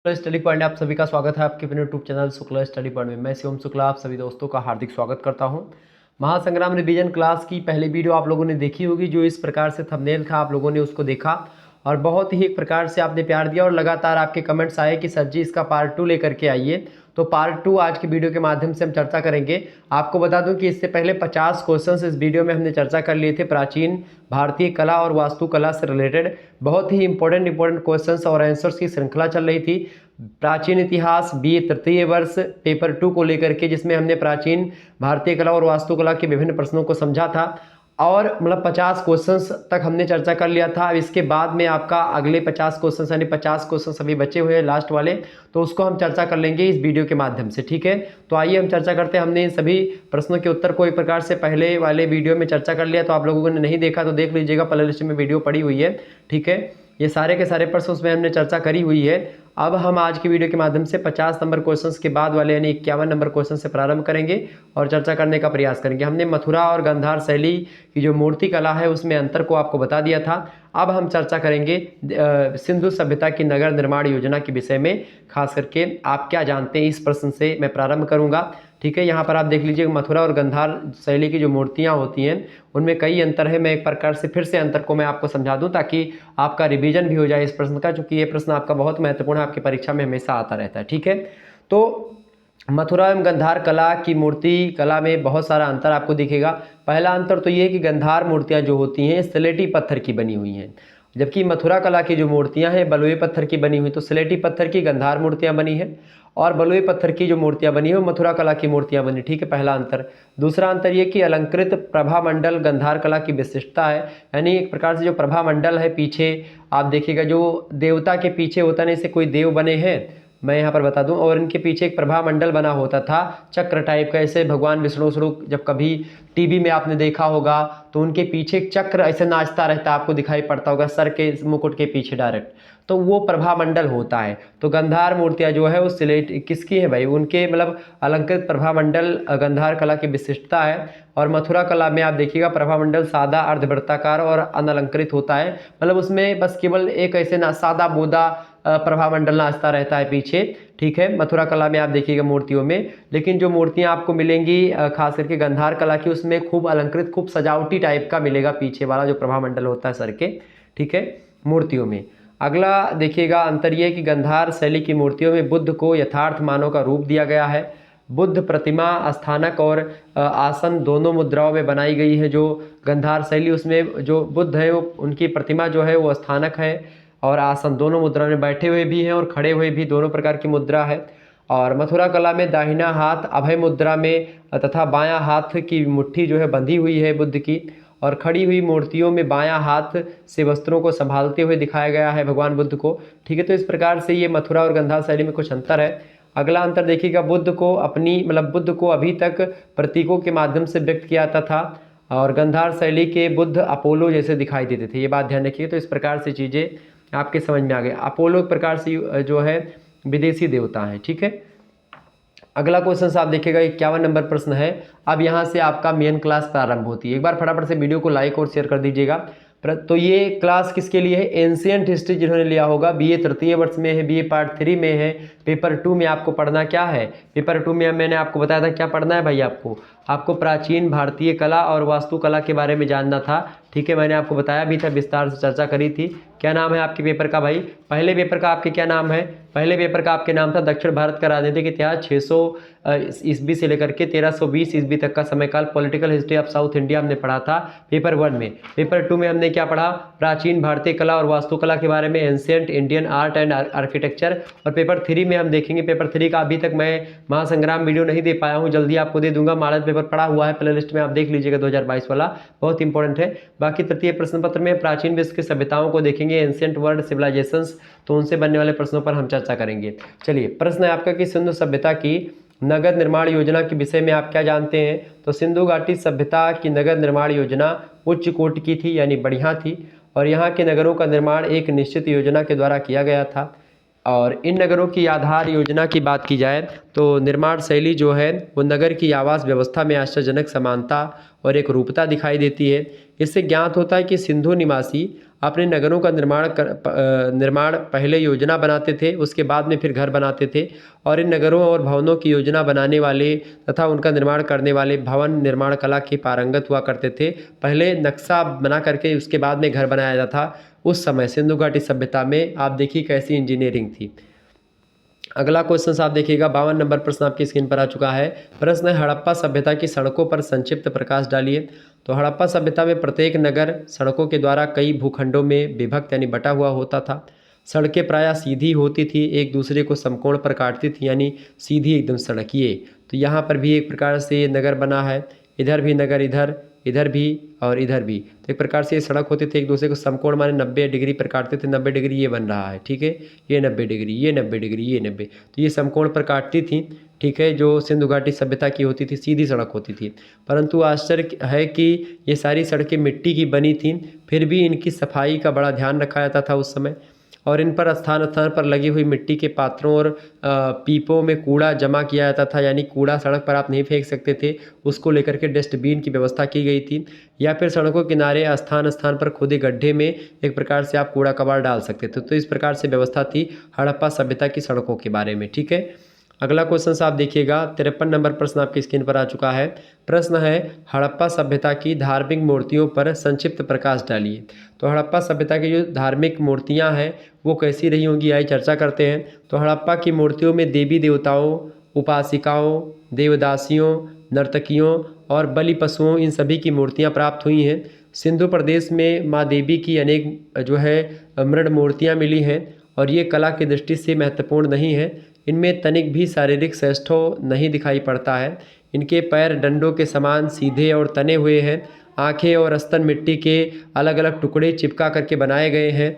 Study point आप सभी का स्वागत है आपके अपने YouTube channel Shukla study point में। मैं शिवम शुक्ला आप सभी दोस्तों का हार्दिक स्वागत करता हूं। महासंग्राम रिवीजन क्लास की पहली वीडियो आप लोगों ने देखी होगी, जो इस प्रकार से थंबनेल था, आप लोगों ने उसको देखा और बहुत ही एक प्रकार से आपने प्यार दिया और लगातार आपके कमेंट्स आए कि सर जी इसका पार्ट 2 लेकर के आइए। तो पार्ट 2 आज की वीडियो के माध्यम से हम चर्चा करेंगे। आपको बता दूं कि इससे पहले 50 क्वेश्चंस इस वीडियो में हमने चर्चा कर लिए थे प्राचीन भारतीय कला और वास्तुकला से रिलेटेड। बहुत ही इंपॉर्टेंट क्वेश्चंस और आंसर्स की श्रृंखला चल रही थी प्राचीन इतिहास BA तृतीय वर्ष पेपर 2 को लेकर के, जिसमें हमने प्राचीन भारतीय कला और वास्तुकला के विभिन्न प्रश्नों को समझा था और 50 क्वेश्चंस तक हमने चर्चा कर लिया था। अब इसके बाद में आपका अगले 50 क्वेश्चंस यानी 50 क्वेश्चंस अभी बचे हुए हैं लास्ट वाले, तो उसको हम चर्चा कर लेंगे इस वीडियो के माध्यम से। ठीक है, तो आइए हम चर्चा करते हैं। हमने इन सभी प्रश्नों के उत्तर को एक प्रकार से पहले वाले वीडियो में चर्चा कर लिया, तो आप लोगों ने नहीं देखा तो देख लीजिएगा, प्लेलिस्ट में वीडियो पड़ी हुई है। ठीक है, ये सारे के सारे प्रश्न उसमें हमने चर्चा करी हुई है। अब हम आज की वीडियो के माध्यम से 50 नंबर क्वेश्चंस के बाद वाले यानी 51 नंबर क्वेश्चन से प्रारंभ करेंगे और चर्चा करने का प्रयास करेंगे। हमने मथुरा और गांधार शैली की जो मूर्ति कला है उसमें अंतर को आपको बता दिया था। अब हम चर्चा करेंगे सिंधु सभ्यता की नगर निर्माण योजना के विषय में, खास करके आप क्या जानते हैं, इस प्रश्न से मैं प्रारंभ करूंगा। ठीक है, यहाँ पर आप देख लीजिए मथुरा और गांधार शैली की जो मूर्तियाँ होती हैं उनमें कई अंतर है। मैं एक प्रकार से फिर से अंतर को मैं आपको समझा दूं ताकि आपका रिवीजन भी हो जाए इस प्रश्न का, क्योंकि ये प्रश्न आपका बहुत महत्वपूर्ण है, आपकी परीक्षा में हमेशा आता रहता है। ठीक है, तो मथुरा एवं गांधार कला की मूर्ति कला में बहुत सारा अंतर आपको दिखेगा। पहला अंतर तो ये है कि गांधार मूर्तियाँ जो होती हैं स्लेटी पत्थर की बनी हुई हैं, जबकि मथुरा कला की जो मूर्तियाँ हैं बलुए पत्थर की बनी हुई। तो स्लेटी पत्थर की गांधार मूर्तियाँ बनी हैं और बलुए पत्थर की जो मूर्तियाँ बनी है मथुरा कला की मूर्तियाँ बनी। ठीक है, पहला अंतर। दूसरा अंतर ये कि अलंकृत प्रभामंडल गांधार कला की विशिष्टता है, यानी एक प्रकार से जो प्रभामंडल है पीछे आप देखिएगा, जो देवता के पीछे होता नहीं, से कोई देव बने हैं मैं यहाँ पर बता दूं, और इनके पीछे एक प्रभामंडल बना होता था चक्र टाइप का। ऐसे भगवान विष्णु स्वरूप जब कभी टीवी में आपने देखा होगा तो उनके पीछे एक चक्र ऐसे नाचता रहता है, आपको दिखाई पड़ता होगा सर के मुकुट के पीछे डायरेक्ट, तो वो प्रभामंडल होता है। तो गांधार मूर्तियाँ जो है वो सिलेट किसकी है भाई, उनके अलंकृत प्रभामंडल गांधार कला की विशिष्टता है। और मथुरा कला में आप देखिएगा प्रभामंडल सादा अर्धवृत्ताकार और अनलंकृत होता है, उसमें बस केवल एक ऐसे ना सादा बोदा प्रभामंडल नाचता रहता है पीछे। ठीक है, मथुरा कला में आप देखिएगा मूर्तियों में, लेकिन जो मूर्तियां आपको मिलेंगी खास करके गांधार कला की उसमें खूब अलंकृत, खूब सजावटी टाइप का मिलेगा पीछे वाला जो प्रभामंडल होता है सर के। ठीक है, मूर्तियों में। अगला देखिएगा अंतर यह कि गांधार शैली की मूर्तियों में बुद्ध को यथार्थ मानव का रूप दिया गया है। बुद्ध प्रतिमा स्थानक और आसन दोनों मुद्राओं में बनाई गई है। जो गांधार शैली उसमें जो बुद्ध है वो उनकी प्रतिमा जो है वो स्थानक है और आसन दोनों मुद्रा में बैठे हुए भी हैं और खड़े हुए भी, दोनों प्रकार की मुद्रा है। और मथुरा कला में दाहिना हाथ अभय मुद्रा में तथा बायां हाथ की मुट्ठी जो है बंधी हुई है बुद्ध की, और खड़ी हुई मूर्तियों में बायां हाथ से वस्त्रों को संभालते हुए दिखाया गया है भगवान बुद्ध को। ठीक है, तो इस प्रकार से ये मथुरा और गांधार शैली में कुछ अंतर है। अगला अंतर देखिएगा, बुद्ध को बुद्ध को अभी तक प्रतीकों के माध्यम से व्यक्त किया जाता था और गांधार शैली के बुद्ध अपोलो जैसे दिखाई देते थे। ये बात ध्यान रखिएगा। तो इस प्रकार से चीज़ें आपके समझ में आ गए। अपोलो एक प्रकार से जो है विदेशी देवता है। ठीक है, अगला क्वेश्चन आप देखिएगा 51 नंबर प्रश्न है। अब यहाँ से आपका मेन क्लास प्रारंभ होती है। एक बार फटाफट से वीडियो को लाइक और शेयर कर दीजिएगा। तो ये क्लास किसके लिए है, एंशिएंट हिस्ट्री जिन्होंने लिया होगा, BA तृतीय वर्ष में है, BA पार्ट 3 में है। पेपर 2 में आपको पढ़ना क्या है, पेपर 2 में मैंने आपको बताया था क्या पढ़ना है भाई, आपको प्राचीन भारतीय कला और वास्तुकला के बारे में जानना था। ठीक है, मैंने आपको बताया भी था, विस्तार से चर्चा करी थी। क्या नाम है आपके पेपर का भाई, पहले पेपर का आपके क्या नाम है, पहले पेपर का आपके नाम था दक्षिण भारत का राजनीतिक इतिहास 600 ईस्वी से लेकर के 1320 ईस्वी तक का समयकाल, political history of south India हमने पढ़ा था पेपर 1 में। पेपर 2 में हमने क्या पढ़ा, प्राचीन भारतीय कला और वास्तुकला के बारे में, ancient Indian art and architecture. और पेपर 3 में हम देखेंगे, पेपर 3 का अभी तक मैं महासंग्राम वीडियो नहीं दे पाया हूँ, जल्दी आपको दे दूंगा। मॉडल पेपर पड़ा हुआ है प्ले लिस्ट में, आप देख लीजिएगा 2022 वाला, बहुत इंपॉर्टेंट है। बाकी तृतीय प्रश्न पत्र में प्राचीन विश्व की सभ्यताओं को देखेंगे, एंशिएंट वर्ल्ड सिविलाइजेशंस, तो उनसे बनने वाले प्रश्नों पर हम चर्चा करेंगे। चलिए, प्रश्न है आपका कि सिंधु सभ्यता की नगर निर्माण योजना के विषय में आप क्या जानते हैं। तो सिंधु घाटी सभ्यता की नगर निर्माण योजना उच्च कोटि की थी, यानी बढ़िया थी, और यहाँ के नगरों का निर्माण एक निश्चित योजना के द्वारा किया गया था। और इन नगरों की आधार योजना की बात की जाए तो निर्माण शैली जो है वो नगर की आवास व्यवस्था में आश्चर्यजनक समानता और एक रूपता दिखाई देती है। इससे ज्ञात होता है कि सिंधु निवासी अपने नगरों का निर्माण पहले योजना बनाते थे, उसके बाद में फिर घर बनाते थे। और इन नगरों और भवनों की योजना बनाने वाले तथा उनका निर्माण करने वाले भवन निर्माण कला के पारंगत हुआ करते थे। पहले नक्शा बना करके उसके बाद में घर बनाया जाता था। उस समय सिंधु घाटी सभ्यता में आप देखिए कैसी इंजीनियरिंग थी। अगला क्वेश्चन आप देखिएगा, 52 नंबर प्रश्न आपकी स्क्रीन पर आ चुका है। प्रश्न है, हड़प्पा सभ्यता की सड़कों पर संक्षिप्त प्रकाश डालिए। तो हड़प्पा सभ्यता में प्रत्येक नगर सड़कों के द्वारा कई भूखंडों में विभक्त यानी बटा हुआ होता था। सड़कें प्रायः सीधी होती थी, एक दूसरे को समकोण पर काटती थी, यानी सीधी एकदम सड़किए। तो यहाँ पर भी एक प्रकार से नगर बना है, इधर भी नगर, इधर भी और इधर भी। तो एक प्रकार से ये सड़क होते थे, एक दूसरे को समकोण माने 90 डिग्री पर काटते थे। 90 डिग्री ये बन रहा है, ठीक है, ये 90 डिग्री, ये 90 डिग्री, ये 90, तो ये समकोण पर काटती थी, ठीक है, जो सिंधु घाटी सभ्यता की होती थी, सीधी सड़क होती थी। परंतु आश्चर्य है कि ये सारी सड़कें मिट्टी की बनी थीं, फिर भी इनकी सफाई का बड़ा ध्यान रखा जाता था उस समय। और इन पर स्थान स्थान पर लगी हुई मिट्टी के पात्रों और पीपों में कूड़ा जमा किया जाता था, यानी कूड़ा सड़क पर आप नहीं फेंक सकते थे, उसको लेकर के डस्टबिन की व्यवस्था की गई थी। या फिर सड़कों के किनारे स्थान स्थान पर खुदे गड्ढे में एक प्रकार से आप कूड़ा कबाड़ डाल सकते थे। तो इस प्रकार से व्यवस्था थी हड़प्पा सभ्यता की सड़कों के बारे में, ठीक है। अगला क्वेश्चन आप देखिएगा, 53 नंबर प्रश्न आपकी स्क्रीन पर आ चुका है। प्रश्न है, हड़प्पा सभ्यता की धार्मिक मूर्तियों पर संक्षिप्त प्रकाश डालिए। तो हड़प्पा सभ्यता की जो धार्मिक मूर्तियां हैं वो कैसी रही होंगी, आई चर्चा करते हैं। तो हड़प्पा की मूर्तियों में देवी देवताओं, उपासिकाओं, देवदासियों, नर्तकियों और बलि पशुओं, इन सभी की मूर्तियाँ प्राप्त हुई हैं। सिंधु प्रदेश में माँ देवी की अनेक जो है मृण मूर्तियाँ मिली हैं और ये कला की दृष्टि से महत्वपूर्ण नहीं है। इनमें तनिक भी शारीरिक सौष्ठव नहीं दिखाई पड़ता है। इनके पैर डंडों के समान सीधे और तने हुए हैं। आंखें और स्तन मिट्टी के अलग अलग टुकड़े चिपका करके बनाए गए हैं।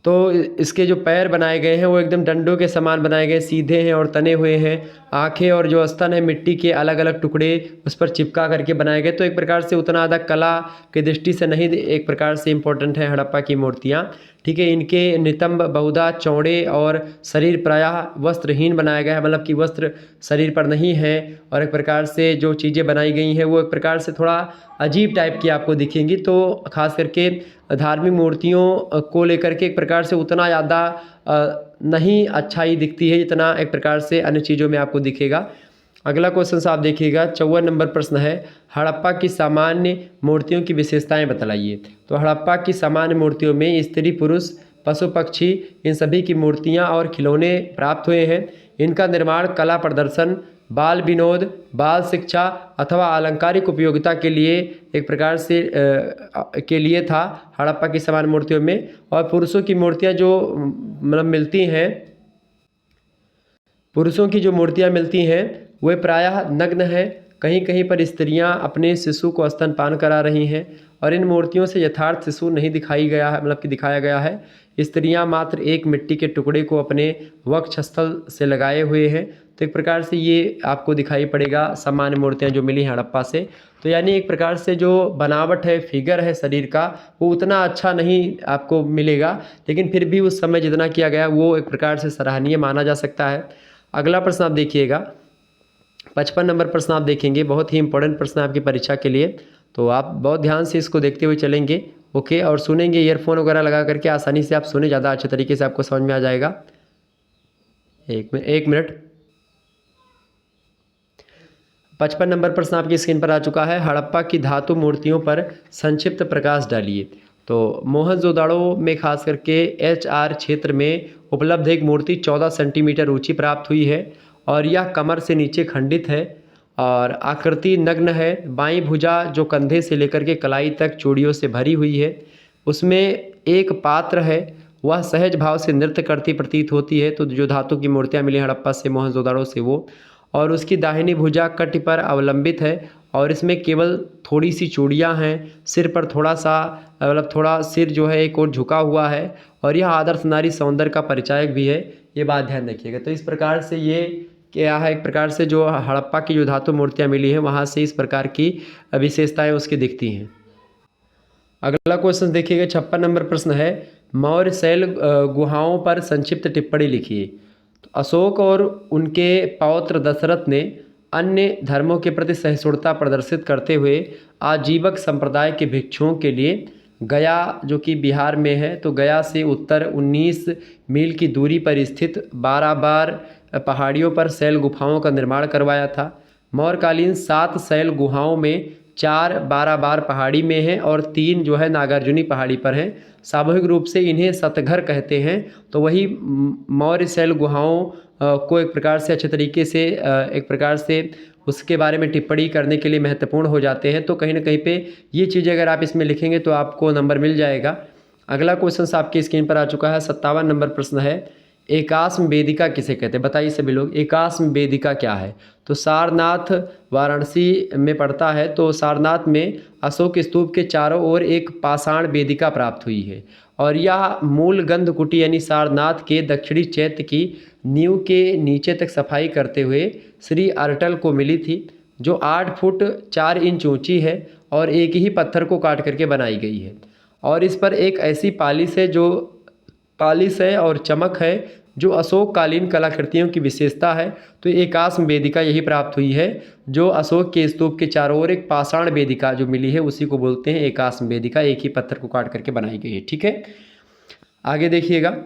तो इसके जो पैर बनाए गए हैं वो एकदम डंडों के समान बनाए गए, सीधे हैं और तने हुए हैं। आंखें और जो स्तन है मिट्टी के अलग अलग टुकड़े उस पर चिपका करके बनाए गए। तो एक प्रकार से उतना ज़्यादा कला की दृष्टि से नहीं, एक प्रकार से इम्पोर्टेंट है हड़प्पा की मूर्तियाँ, ठीक है। इनके नितंब बहुधा चौड़े और शरीर प्रायः वस्त्रहीन बनाया गया है, मतलब कि वस्त्र शरीर पर नहीं है। और एक प्रकार से जो चीज़ें बनाई गई हैं वो एक प्रकार से थोड़ा अजीब टाइप की आपको दिखेंगी। तो खास करके धार्मिक मूर्तियों को लेकर के एक प्रकार से उतना ज़्यादा नहीं अच्छाई दिखती है जितना एक प्रकार से अन्य चीज़ों में आपको दिखेगा। अगला क्वेश्चन आप देखिएगा, 54 नंबर प्रश्न है, हड़प्पा की सामान्य मूर्तियों की विशेषताएं बतलाइए। तो हड़प्पा की सामान्य मूर्तियों में स्त्री पुरुष, पशु पक्षी, इन सभी की मूर्तियां और खिलौने प्राप्त हुए हैं। इनका निर्माण कला प्रदर्शन, बाल विनोद, बाल शिक्षा अथवा आलंकारिक उपयोगिता के लिए एक प्रकार से के लिए था हड़प्पा की सामान्य मूर्तियों में। और पुरुषों की मूर्तियां जो मतलब मिलती हैं, पुरुषों की जो मूर्तियां मिलती हैं वे प्रायः नग्न हैं। कहीं कहीं पर स्त्रियां अपने शिशु को स्तनपान करा रही हैं और इन मूर्तियों से यथार्थ शिशु नहीं दिखाई गया है, मतलब कि दिखाया गया है। स्त्रियां मात्र एक मिट्टी के टुकड़े को अपने वक्षस्थल से लगाए हुए हैं। तो एक प्रकार से ये आपको दिखाई पड़ेगा सामान्य मूर्तियां जो मिली हैं हड़प्पा से। तो यानी एक प्रकार से जो बनावट है, फिगर है शरीर का, वो उतना अच्छा नहीं आपको मिलेगा, लेकिन फिर भी उस समय जितना किया गया वो एक प्रकार से सराहनीय माना जा सकता है। अगला प्रश्न आप देखिएगा, 55 नंबर प्रश्न आप देखेंगे, बहुत ही इंपॉर्टेंट प्रश्न आपकी परीक्षा के लिए। तो आप बहुत ध्यान से इसको देखते हुए चलेंगे, ओके, और सुनेंगे, ईयरफोन वगैरह लगा करके आसानी से आप सुने, ज़्यादा अच्छे तरीके से आपको समझ में आ जाएगा। एक मिनट। 55 नंबर प्रश्न आपकी स्क्रीन पर आ चुका है, हड़प्पा की धातु मूर्तियों पर संक्षिप्त प्रकाश डालिए। तो मोहनजोदाड़ो में खास करके HR क्षेत्र में उपलब्ध एक मूर्ति 14 सेंटीमीटर ऊंची प्राप्त हुई है और यह कमर से नीचे खंडित है और आकृति नग्न है। बाईं भुजा जो कंधे से लेकर के कलाई तक चूड़ियों से भरी हुई है। उसमें एक पात्र है, वह सहज भाव से नृत्य करती प्रतीत होती है। तो जो धातु की मूर्तियाँ मिली हड़प्पा से, मोहनजोदाड़ो से, वो, और उसकी दाहिनी भुजा कटी पर अवलंबित है और इसमें केवल थोड़ी सी चूड़ियाँ हैं। सिर पर थोड़ा सा, मतलब थोड़ा सिर जो है एक और झुका हुआ है और यह आदर्श नारी सौंदर्य का परिचायक भी है, ये बात ध्यान रखिएगा। तो इस प्रकार से ये क्या है, एक प्रकार से जो हड़प्पा की जो धातु मूर्तियाँ मिली हैं वहाँ से इस प्रकार की विशेषताएँ उसकी दिखती हैं। अगला क्वेश्चन देखिएगा, 56 नंबर प्रश्न है, मौर्य शैल गुहाओं पर संक्षिप्त टिप्पणी लिखिए। तो अशोक और उनके पौत्र दशरथ ने अन्य धर्मों के प्रति सहिष्णुता प्रदर्शित करते हुए आजीवक संप्रदाय के भिक्षुओं के लिए गया जो कि बिहार में है, तो गया से उत्तर 19 मील की दूरी पर स्थित 12 बार पहाड़ियों पर शैल गुफाओं का निर्माण करवाया था। मौर्यकालीन 7 शैल गुहाओं में 4 12 बार पहाड़ी में हैं और 3 जो है नागार्जुनी पहाड़ी पर हैं। सामूहिक रूप से इन्हें सतघर कहते हैं। तो वही मौर्य शैल गुहाओं को एक प्रकार से अच्छे तरीके से एक प्रकार से उसके बारे में टिप्पणी करने के लिए महत्वपूर्ण हो जाते हैं। तो कहीं ना कहीं पे ये चीज़ें अगर आप इसमें लिखेंगे तो आपको नंबर मिल जाएगा। अगला क्वेश्चन आपकी स्क्रीन पर आ चुका है। 57 नंबर प्रश्न है, एकाश्म वेदिका किसे कहते हैं? बताइए सभी लोग, एकाश्म वेदिका क्या है? तो सारनाथ वाराणसी में पड़ता है। तो सारनाथ में अशोक स्तूप के चारों ओर एक पाषाण वेदिका प्राप्त हुई है और यह मूल गंधकुटी यानी सारनाथ के दक्षिणी चैत्य की नींव के नीचे तक सफाई करते हुए श्री अरटल को मिली थी, जो 8 फुट 4 इंच ऊंची है और एक ही पत्थर को काट करके बनाई गई है। और इस पर एक ऐसी पालिश है और चमक है जो अशोक कालीन कलाकृतियों की विशेषता है। तो एकाश्म वेदिका यही प्राप्त हुई है, जो अशोक के स्तूप के चारों ओर एक पाषाण वेदिका जो मिली है उसी को बोलते हैं एकाश्म वेदिका, एक ही पत्थर को काट करके बनाई गई है। ठीक है, आगे देखिएगा।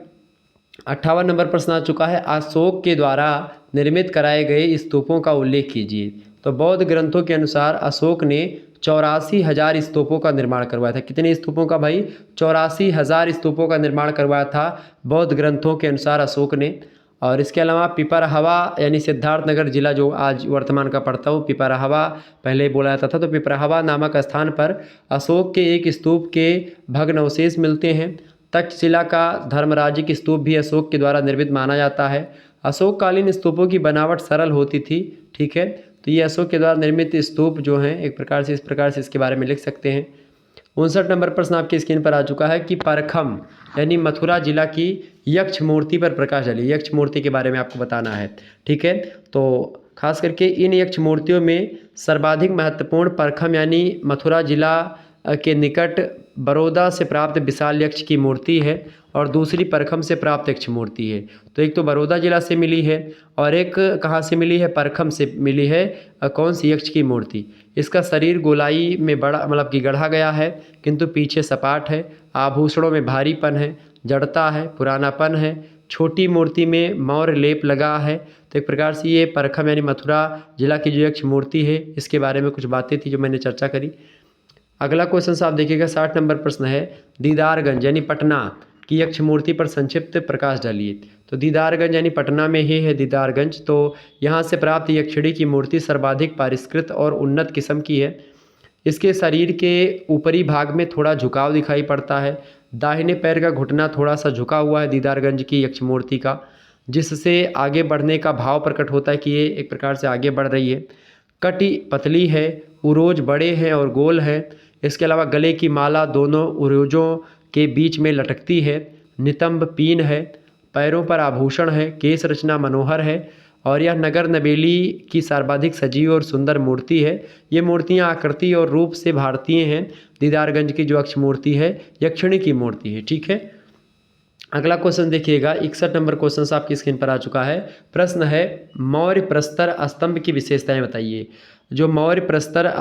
58 नंबर प्रश्न आ चुका है, अशोक के द्वारा निर्मित कराए गए स्तूपों का उल्लेख कीजिए। तो बौद्ध ग्रंथों के अनुसार अशोक ने 84,000 स्तूपों का निर्माण करवाया था। कितने स्तूपों का भाई? 84,000 स्तूपों का निर्माण करवाया था बौद्ध ग्रंथों के अनुसार अशोक ने। और इसके अलावा पिपरहवा यानी सिद्धार्थनगर जिला जो आज वर्तमान का पड़ता हो, पिपरहवा पहले बोला जाता था। तो पिपरहवा नामक स्थान पर अशोक के एक स्तूप के भग्नावशेष मिलते हैं। तक्षशिला का धर्मराजिक स्तूप भी अशोक के द्वारा निर्मित माना जाता है। अशोककालीन स्तूपों की बनावट सरल होती थी। ठीक है, तो ये अशोक के द्वारा निर्मित स्तूप जो हैं एक प्रकार से इस प्रकार से इसके बारे में लिख सकते हैं। 59 नंबर प्रश्न आपकी स्क्रीन पर आ चुका है कि परखम यानी मथुरा जिला की यक्ष मूर्ति पर प्रकाश डालिए। यक्ष मूर्ति के बारे में आपको बताना है। ठीक है, तो खास करके इन यक्ष मूर्तियों में सर्वाधिक महत्वपूर्ण परखम यानी मथुरा जिला के निकट बड़ौदा से प्राप्त विशाल यक्ष की मूर्ति है और दूसरी परखम से प्राप्त यक्ष मूर्ति है। तो एक तो बड़ौदा जिला से मिली है और एक कहाँ से मिली है? परखम से मिली है। कौन सी यक्ष की मूर्ति? इसका शरीर गोलाई में बड़ा मतलब कि गढ़ा गया है किंतु पीछे सपाट है। आभूषणों में भारीपन है, जड़ता है, पुरानापन है। छोटी मूर्ति में मौर्य लेप लगा है। तो एक प्रकार से ये परखम यानी मथुरा जिला की जो यक्ष मूर्ति है इसके बारे में कुछ बातें थी जो मैंने चर्चा करी। अगला क्वेश्चन आप देखिएगा। 60 नंबर प्रश्न है, दीदारगंज यानी पटना की यक्ष मूर्ति पर संक्षिप्त प्रकाश डालिए। तो दीदारगंज यानी पटना में ही है दीदारगंज। तो यहाँ से प्राप्त यक्षिणी की मूर्ति सर्वाधिक परिष्कृत और उन्नत किस्म की है। इसके शरीर के ऊपरी भाग में थोड़ा झुकाव दिखाई पड़ता है। दाहिने पैर का घुटना थोड़ा सा झुका हुआ है दीदारगंज की यक्ष मूर्ति का, जिससे आगे बढ़ने का भाव प्रकट होता है कि ये एक प्रकार से आगे बढ़ रही है। कटी पतली है, उरोज बड़े हैं और गोल है। इसके अलावा गले की माला दोनों उरोजों के बीच में लटकती है। नितंब पीन है, पैरों पर आभूषण है, केश रचना मनोहर है और यह नगर नवेली की सर्वाधिक सजीव और सुंदर मूर्ति है। ये मूर्तियाँ आकृति और रूप से भारतीय हैं। दीदारगंज की जो यक्ष मूर्ति है यक्षिणी की मूर्ति है। ठीक है, अगला क्वेश्चन देखिएगा। 61 नंबर क्वेश्चन आपकी स्क्रीन पर आ चुका है। प्रश्न है, मौर्य प्रस्तर स्तंभ की विशेषताएं बताइए। जो मौर्य प्रस्तर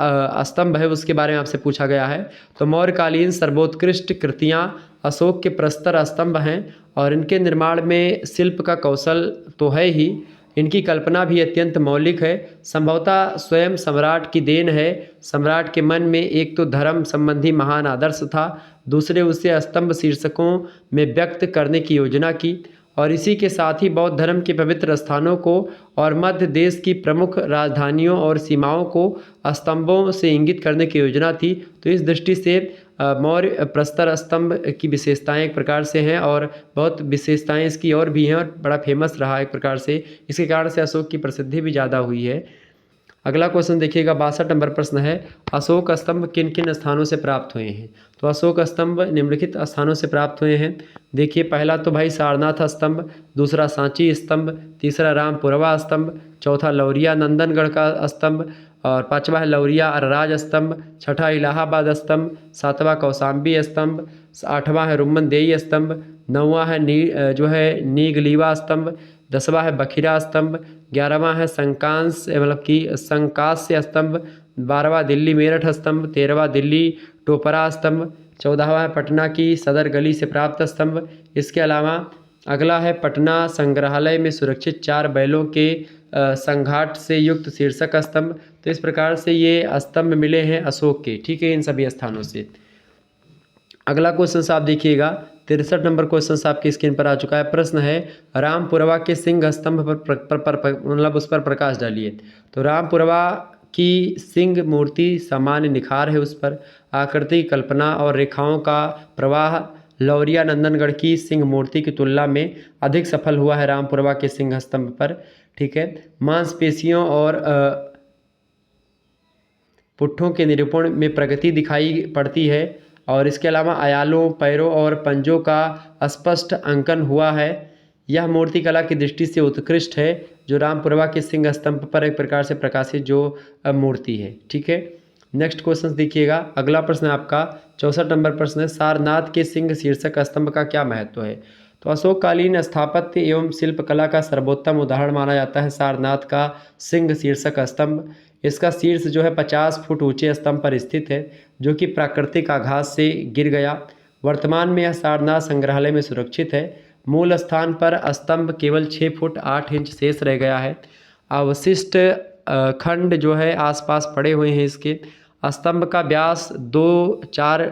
स्तंभ है उसके बारे में आपसे पूछा गया है। तो मौर्यकालीन सर्वोत्कृष्ट कृतियां अशोक के प्रस्तर स्तंभ हैं और इनके निर्माण में शिल्प का कौशल तो है ही, इनकी कल्पना भी अत्यंत मौलिक है। संभवतः स्वयं सम्राट की देन है। सम्राट के मन में एक तो धर्म संबंधी महान आदर्श था, दूसरे उसे स्तंभ शीर्षकों में व्यक्त करने की योजना की और इसी के साथ ही बौद्ध धर्म के पवित्र स्थानों को और मध्य देश की प्रमुख राजधानियों और सीमाओं को स्तंभों से इंगित करने की योजना थी। तो इस दृष्टि से मौर्य प्रस्तर स्तंभ की विशेषताएं एक प्रकार से हैं और बहुत विशेषताएं इसकी और भी हैं और बड़ा फेमस रहा एक प्रकार से। इसके कारण से अशोक की प्रसिद्धि भी ज़्यादा हुई है। अगला क्वेश्चन देखिएगा। 62 नंबर प्रश्न है, अशोक स्तंभ किन किन स्थानों से प्राप्त हुए हैं। तो अशोक स्तंभ निम्नलिखित स्थानों से प्राप्त हुए हैं। देखिए, पहला तो भाई सारनाथ स्तंभ, दूसरा सांची स्तंभ, तीसरा रामपुरवा स्तंभ, चौथा लौरिया नंदनगढ़ का स्तंभ और पांचवा है लौरिया अरराज स्तंभ, छठा इलाहाबाद स्तंभ, सातवां कौशाम्बी स्तंभ, आठवां है रुम्मनदेई स्तंभ, नौवां है नीगलीवा स्तंभ, 10वां है बखिरा स्तंभ, 11वां है संकास्य स्तंभ, 12वां दिल्ली मेरठ स्तंभ, 13वां दिल्ली टोपरा स्तंभ, 14वां है पटना की सदर गली से प्राप्त स्तंभ। इसके अलावा अगला है पटना संग्रहालय में सुरक्षित 4 बैलों के संघाट से युक्त शीर्षक स्तंभ। तो इस प्रकार से ये स्तंभ मिले हैं अशोक के, ठीक है, इन सभी स्थानों से। अगला क्वेश्चन आप देखिएगा, 63 नंबर क्वेश्चन आपकी स्क्रीन पर आ चुका है। प्रश्न है रामपुरवा के सिंह स्तंभ पर मतलब उस पर प्रकाश डालिए। तो रामपुरवा की सिंह मूर्ति सामान्य निखार है उस पर, आकृति कल्पना और रेखाओं का प्रवाह लौरिया नंदनगढ़ की सिंह मूर्ति की तुलना में अधिक सफल हुआ है रामपुरवा के सिंह स्तंभ पर, ठीक है। मांसपेशियों और पुट्ठों के निरूपण में प्रगति दिखाई पड़ती है और इसके अलावा अयालों, पैरों और पंजों का स्पष्ट अंकन हुआ है। यह मूर्तिकला की दृष्टि से उत्कृष्ट है जो रामपुरवा के सिंह स्तंभ पर एक प्रकार से प्रकाशित जो मूर्ति है, ठीक है। नेक्स्ट क्वेश्चन देखिएगा, अगला प्रश्न है आपका 64 नंबर प्रश्न है, सारनाथ के सिंह शीर्षक स्तंभ का क्या महत्व है। तो अशोककालीन स्थापत्य एवं शिल्पकला का सर्वोत्तम उदाहरण माना जाता है सारनाथ का सिंह शीर्षक स्तंभ। इसका शीर्ष जो है 50 फुट ऊंचे स्तंभ पर स्थित है जो कि प्राकृतिक आघात से गिर गया। वर्तमान में यह सारनाथ संग्रहालय में सुरक्षित है। मूल स्थान पर स्तंभ केवल 6 फुट 8 इंच शेष रह गया है। अवशिष्ट खंड जो है आसपास पड़े हुए हैं इसके। स्तंभ का व्यास 2-4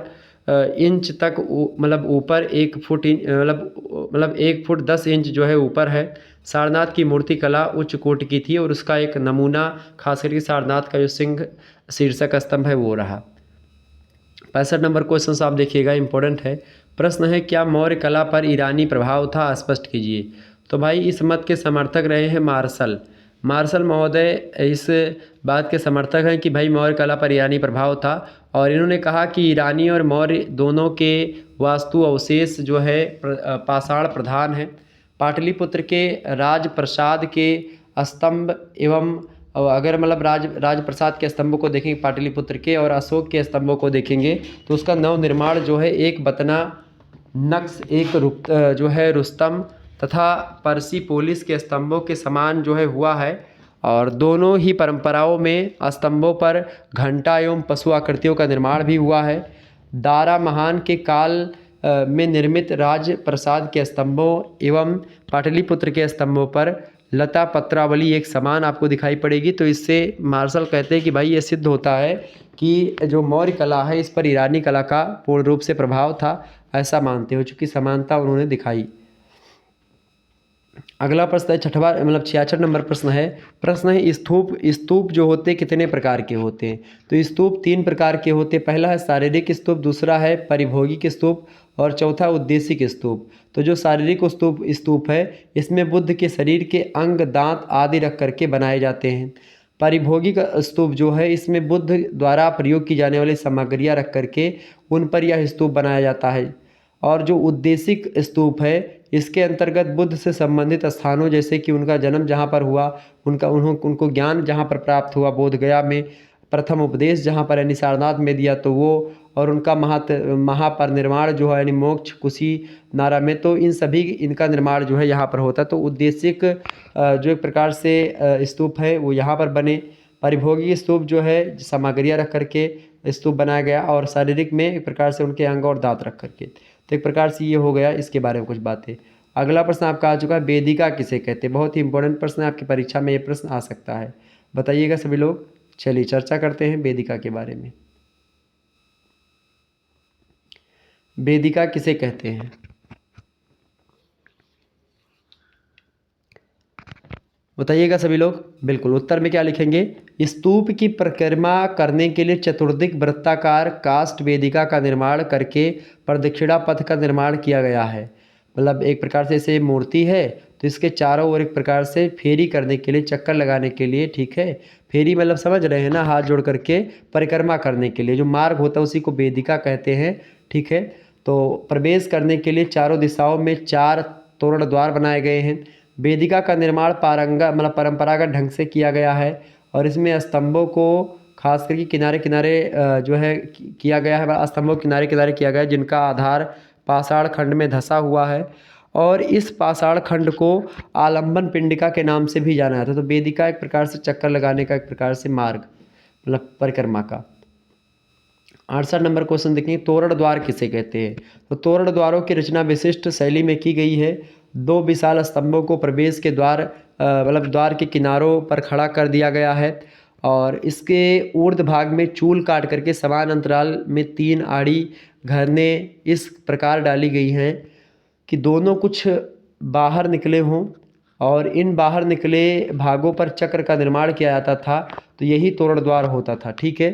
इंच तक मतलब ऊपर 1 फुट मतलब 1 फुट 10 इंच जो है ऊपर है। सारनाथ की मूर्ति कला उच्च कोटि की थी और उसका एक नमूना खास करके सारनाथ का जो सिंह शीर्षक स्तंभ है वो रहा। 65 नंबर क्वेश्चन आप देखिएगा, इंपॉर्टेंट है। प्रश्न है क्या मौर्य कला पर ईरानी प्रभाव था, स्पष्ट कीजिए। तो भाई इस मत के समर्थक रहे हैं मार्शल महोदय इस बात के समर्थक हैं कि भाई मौर्य कला पर ईरानी प्रभाव था और इन्होंने कहा कि ईरानी और मौर्य दोनों के वास्तु अवशेष जो है पाषाण प्रधान है। पाटलिपुत्र के राजप्रसाद के स्तंभ एवं अगर मतलब राजप्रसाद के स्तंभों को देखेंगे पाटलिपुत्र के और अशोक के स्तंभों को देखेंगे तो उसका नवनिर्माण जो है एक बतना नक्श एक जो है रुस्तम तथा पर्सिपोलिस के स्तंभों के समान जो है हुआ है और दोनों ही परंपराओं में स्तंभों पर घंटा एवं पशु आकृतियों का निर्माण भी हुआ है। दारा महान के काल में निर्मित राजप्रसाद के स्तंभों एवं पाटलिपुत्र के स्तंभों पर लता पत्रावली एक समान आपको दिखाई पड़ेगी। तो इससे मार्शल कहते हैं कि भाई ये सिद्ध होता है कि जो मौर्य कला है इस पर ईरानी कला का पूर्ण रूप से प्रभाव था, ऐसा मानते हो, चूँकि समानता उन्होंने दिखाई। अगला प्रश्न है 66 नंबर प्रश्न है स्तूप जो होते कितने प्रकार के होते हैं। तो स्तूप 3 प्रकार के होते हैं। पहला है शारीरिक स्तूप, दूसरा है परिभोगिक स्तूप और चौथा उद्देशिक स्तूप। तो जो शारीरिक स्तूप है इसमें बुद्ध के शरीर के अंग, दांत आदि रख करके बनाए जाते हैं। परिभोगिक स्तूप जो है इसमें बुद्ध द्वारा प्रयोग की जाने वाली सामग्रियाँ रख करके उन पर यह स्तूप बनाया जाता है। और जो उद्देशिक स्तूप है इसके अंतर्गत बुद्ध से संबंधित स्थानों जैसे कि उनका जन्म जहाँ पर हुआ, उनको ज्ञान जहाँ पर प्राप्त हुआ, बोध गया में प्रथम उपदेश जहाँ पर यानी सारनाथ में दिया तो वो, और उनका महापरिनिर्वाण जो है यानी मोक्ष कुशीनारा में, तो इन सभी इनका निर्माण जो है यहाँ पर होता है। तो उद्देशिक जो एक प्रकार से स्तूप है वो यहाँ पर बने। परिभोगी स्तूप जो है सामग्रियाँ रख करके स्तूप बनाया गया और शारीरिक में एक प्रकार से उनके अंग और दांत रख करके। तो एक प्रकार से ये हो गया इसके बारे में कुछ बातें। अगला प्रश्न आपका आ चुका है, वेदिका किसे कहते हैं। बहुत ही इंपॉर्टेंट प्रश्न है, आपकी परीक्षा में ये प्रश्न आ सकता है, बताइएगा सभी लोग। चलिए चर्चा करते हैं वेदिका के बारे में। वेदिका किसे कहते हैं, बताइएगा सभी लोग। बिल्कुल, उत्तर में क्या लिखेंगे, स्तूप की परिक्रमा करने के लिए चतुर्दिक वृत्ताकार काष्ठ वेदिका का निर्माण करके प्रदक्षिणा पथ का निर्माण किया गया है। मतलब एक प्रकार से ऐसे मूर्ति है तो इसके चारों ओर एक प्रकार से फेरी करने के लिए, चक्कर लगाने के लिए, ठीक है, फेरी मतलब समझ रहे हैं ना, हाथ जोड़ करके परिक्रमा करने के लिए जो मार्ग होता है उसी को वेदिका कहते हैं, ठीक है। तो प्रवेश करने के लिए चारों दिशाओं में 4 तोरण द्वार बनाए गए हैं। वेदिका का निर्माण परंपरागत ढंग से किया गया है और इसमें स्तंभों को खास करके किनारे किनारे जो है किया गया है, स्तंभों किनारे किनारे किया गया है जिनका आधार पाषाण खंड में धंसा हुआ है और इस पाषाण खंड को आलंबन पिंडिका के नाम से भी जाना जाता है। तो वेदिका एक प्रकार से चक्कर लगाने का एक प्रकार से मार्ग मतलब परिक्रमा का। 68 नंबर क्वेश्चन देखेंगे, तोरण द्वार किसे कहते हैं। तो तोरण द्वारों की रचना विशिष्ट शैली में की गई है। दो विशाल स्तंभों को प्रवेश के द्वार मतलब द्वार के किनारों पर खड़ा कर दिया गया है और इसके ऊर्ध भाग में चूल काट करके समान अंतराल में 3 आड़ी घरने इस प्रकार डाली गई हैं कि दोनों कुछ बाहर निकले हों और इन बाहर निकले भागों पर चक्र का निर्माण किया जाता था। तो यही तोरण द्वार होता था। ठीक है,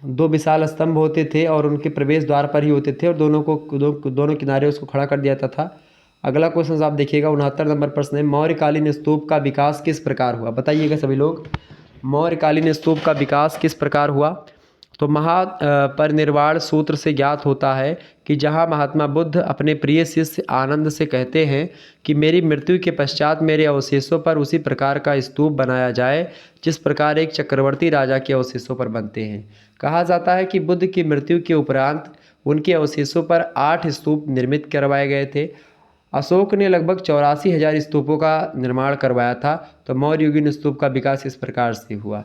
दो विशाल स्तंभ होते थे और उनके प्रवेश द्वार पर ही होते थे और दोनों किनारे उसको खड़ा कर दिया जाता था। अगला क्वेश्चन आप देखिएगा, 69 नंबर प्रश्न है, मौर्यकालीन स्तूप का विकास किस प्रकार हुआ। बताइएगा सभी लोग, मौर्यकालीन स्तूप का विकास किस प्रकार हुआ। तो महापरिनिर्वाण सूत्र से ज्ञात होता है कि जहाँ महात्मा बुद्ध अपने प्रिय शिष्य आनंद से कहते हैं कि मेरी मृत्यु के पश्चात मेरे अवशेषों पर उसी प्रकार का स्तूप बनाया जाए जिस प्रकार एक चक्रवर्ती राजा के अवशेषों पर बनते हैं। कहा जाता है कि बुद्ध की मृत्यु के उपरांत उनके अवशेषों पर 8 स्तूप निर्मित करवाए गए थे। अशोक ने लगभग 84,000 स्तूपों का निर्माण करवाया था। तो मौर्य युगीन स्तूप का विकास इस प्रकार से हुआ।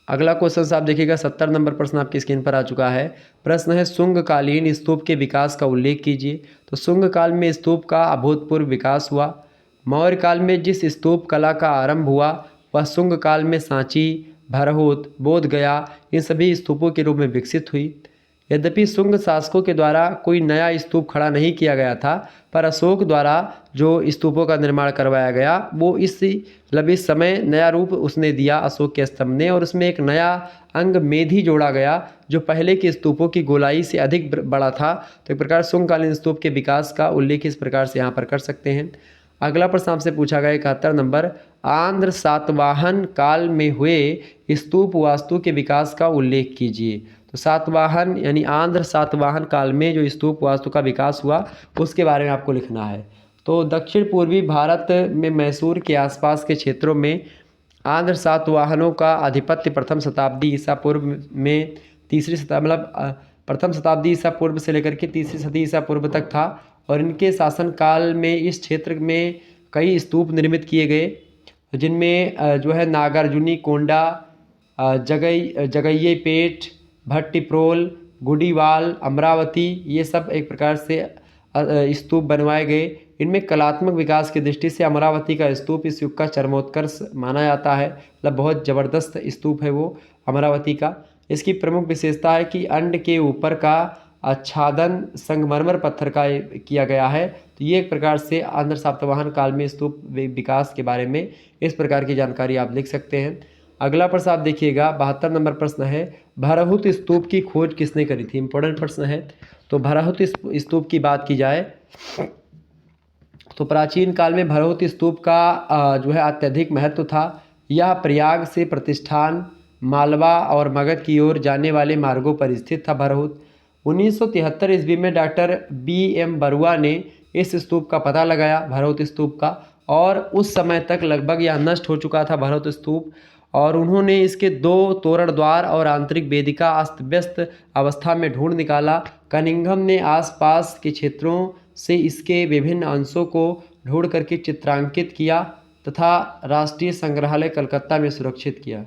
अगला क्वेश्चन आप देखिएगा, 70 नंबर प्रश्न आपकी स्क्रीन पर आ चुका है। प्रश्न है, शुंग कालीन स्तूप के विकास का उल्लेख कीजिए। तो शुंग काल में स्तूप का अभूतपूर्व विकास हुआ। मौर्य काल में जिस स्तूप कला का आरंभ हुआ वह शुंग काल में सांची, भरहुत, बोध गया इन सभी स्तूपों के रूप में विकसित हुई। यद्यपि शुंग शासकों के द्वारा कोई नया स्तूप खड़ा नहीं किया गया था, पर अशोक द्वारा जो स्तूपों का निर्माण करवाया गया वो इस समय नया रूप उसने दिया अशोक के स्तंभ ने, और उसमें एक नया अंग मेधी जोड़ा गया जो पहले के स्तूपों की गोलाई से अधिक बड़ा था। तो एक प्रकार शुंगकालीन स्तूप के विकास का उल्लेख इस प्रकार से यहाँ पर कर सकते हैं। अगला प्रश्न आपसे पूछा गया 71 नंबर, आंध्र सातवाहन काल में हुए स्तूप वास्तु के विकास का उल्लेख कीजिए। तो सातवाहन यानी आंध्र सातवाहन काल में जो स्तूप वास्तु का विकास हुआ उसके बारे में आपको लिखना है। तो दक्षिण पूर्वी भारत में मैसूर के आसपास के क्षेत्रों में आंध्र सातवाहनों का आधिपत्य प्रथम शताब्दी ईसा पूर्व में प्रथम शताब्दी ईसा पूर्व से लेकर के तीसरी सदी ईसा पूर्व तक था और इनके शासनकाल में इस क्षेत्र में कई स्तूप निर्मित किए गए जिनमें जो है नागार्जुनी कोंडा, जगैये पेट, भट्टिप्रोल, गुडीवाल, अमरावती ये सब एक प्रकार से स्तूप बनवाए गए। इनमें कलात्मक विकास की दृष्टि से अमरावती का स्तूप इस युग का चरमोत्कर्ष माना जाता है। मतलब बहुत ज़बरदस्त स्तूप है वो अमरावती का। इसकी प्रमुख विशेषता है कि अंड के ऊपर का आच्छादन संगमरमर पत्थर का किया गया है। तो ये एक प्रकार से आंध्र सातवाहन काल में स्तूप विकास के बारे में इस प्रकार की जानकारी आप लिख सकते हैं। अगला प्रश्न आप देखिएगा, 72 नंबर प्रश्न है, भरहुत स्तूप की खोज किसने करी थी। इंपॉर्टेंट प्रश्न है। तो भरहुत स्तूप की बात की जाए तो प्राचीन काल में भरहुत स्तूप का जो है अत्यधिक महत्व था। यह प्रयाग से प्रतिष्ठान, मालवा और मगध की ओर जाने वाले मार्गों पर स्थित था। भरहुत 1973 ईस्वी में डॉक्टर B.M. बरुआ ने इस स्तूप का पता लगाया, भरहुत स्तूप का, और उस समय तक लगभग यह नष्ट हो चुका था भरहुत स्तूप। और उन्होंने इसके 2 तोरण द्वार और आंतरिक वेदिका अस्त व्यस्त अवस्था में ढूंढ निकाला। कनिंघम ने आसपास के क्षेत्रों से इसके विभिन्न अंशों को ढूंढ करके चित्रांकित किया तथा राष्ट्रीय संग्रहालय कलकत्ता में सुरक्षित किया।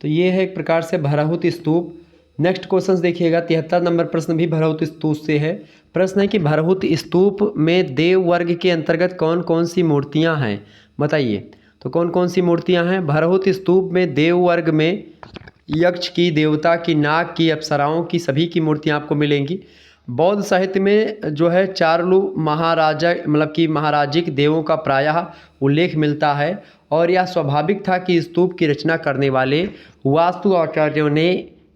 तो ये है एक प्रकार से भरहुत स्तूप। नेक्स्ट क्वेश्चन देखिएगा, 73 नंबर प्रश्न भी भरहुत स्तूप से है। प्रश्न है कि भरहुत स्तूप में देव वर्ग के अंतर्गत कौन कौन सी मूर्तियां हैं, बताइए। तो कौन कौन सी मूर्तियां हैं भरहुत स्तूप में। देव वर्ग में यक्ष की, देवता की, नाग की, अप्सराओं की, सभी की मूर्तियां आपको मिलेंगी। बौद्ध साहित्य में जो है चारलू महाराजा मतलब कि महाराजिक देवों का प्रायः उल्लेख मिलता है और यह स्वाभाविक था कि स्तूप की रचना करने वाले वास्तु आचार्यों ने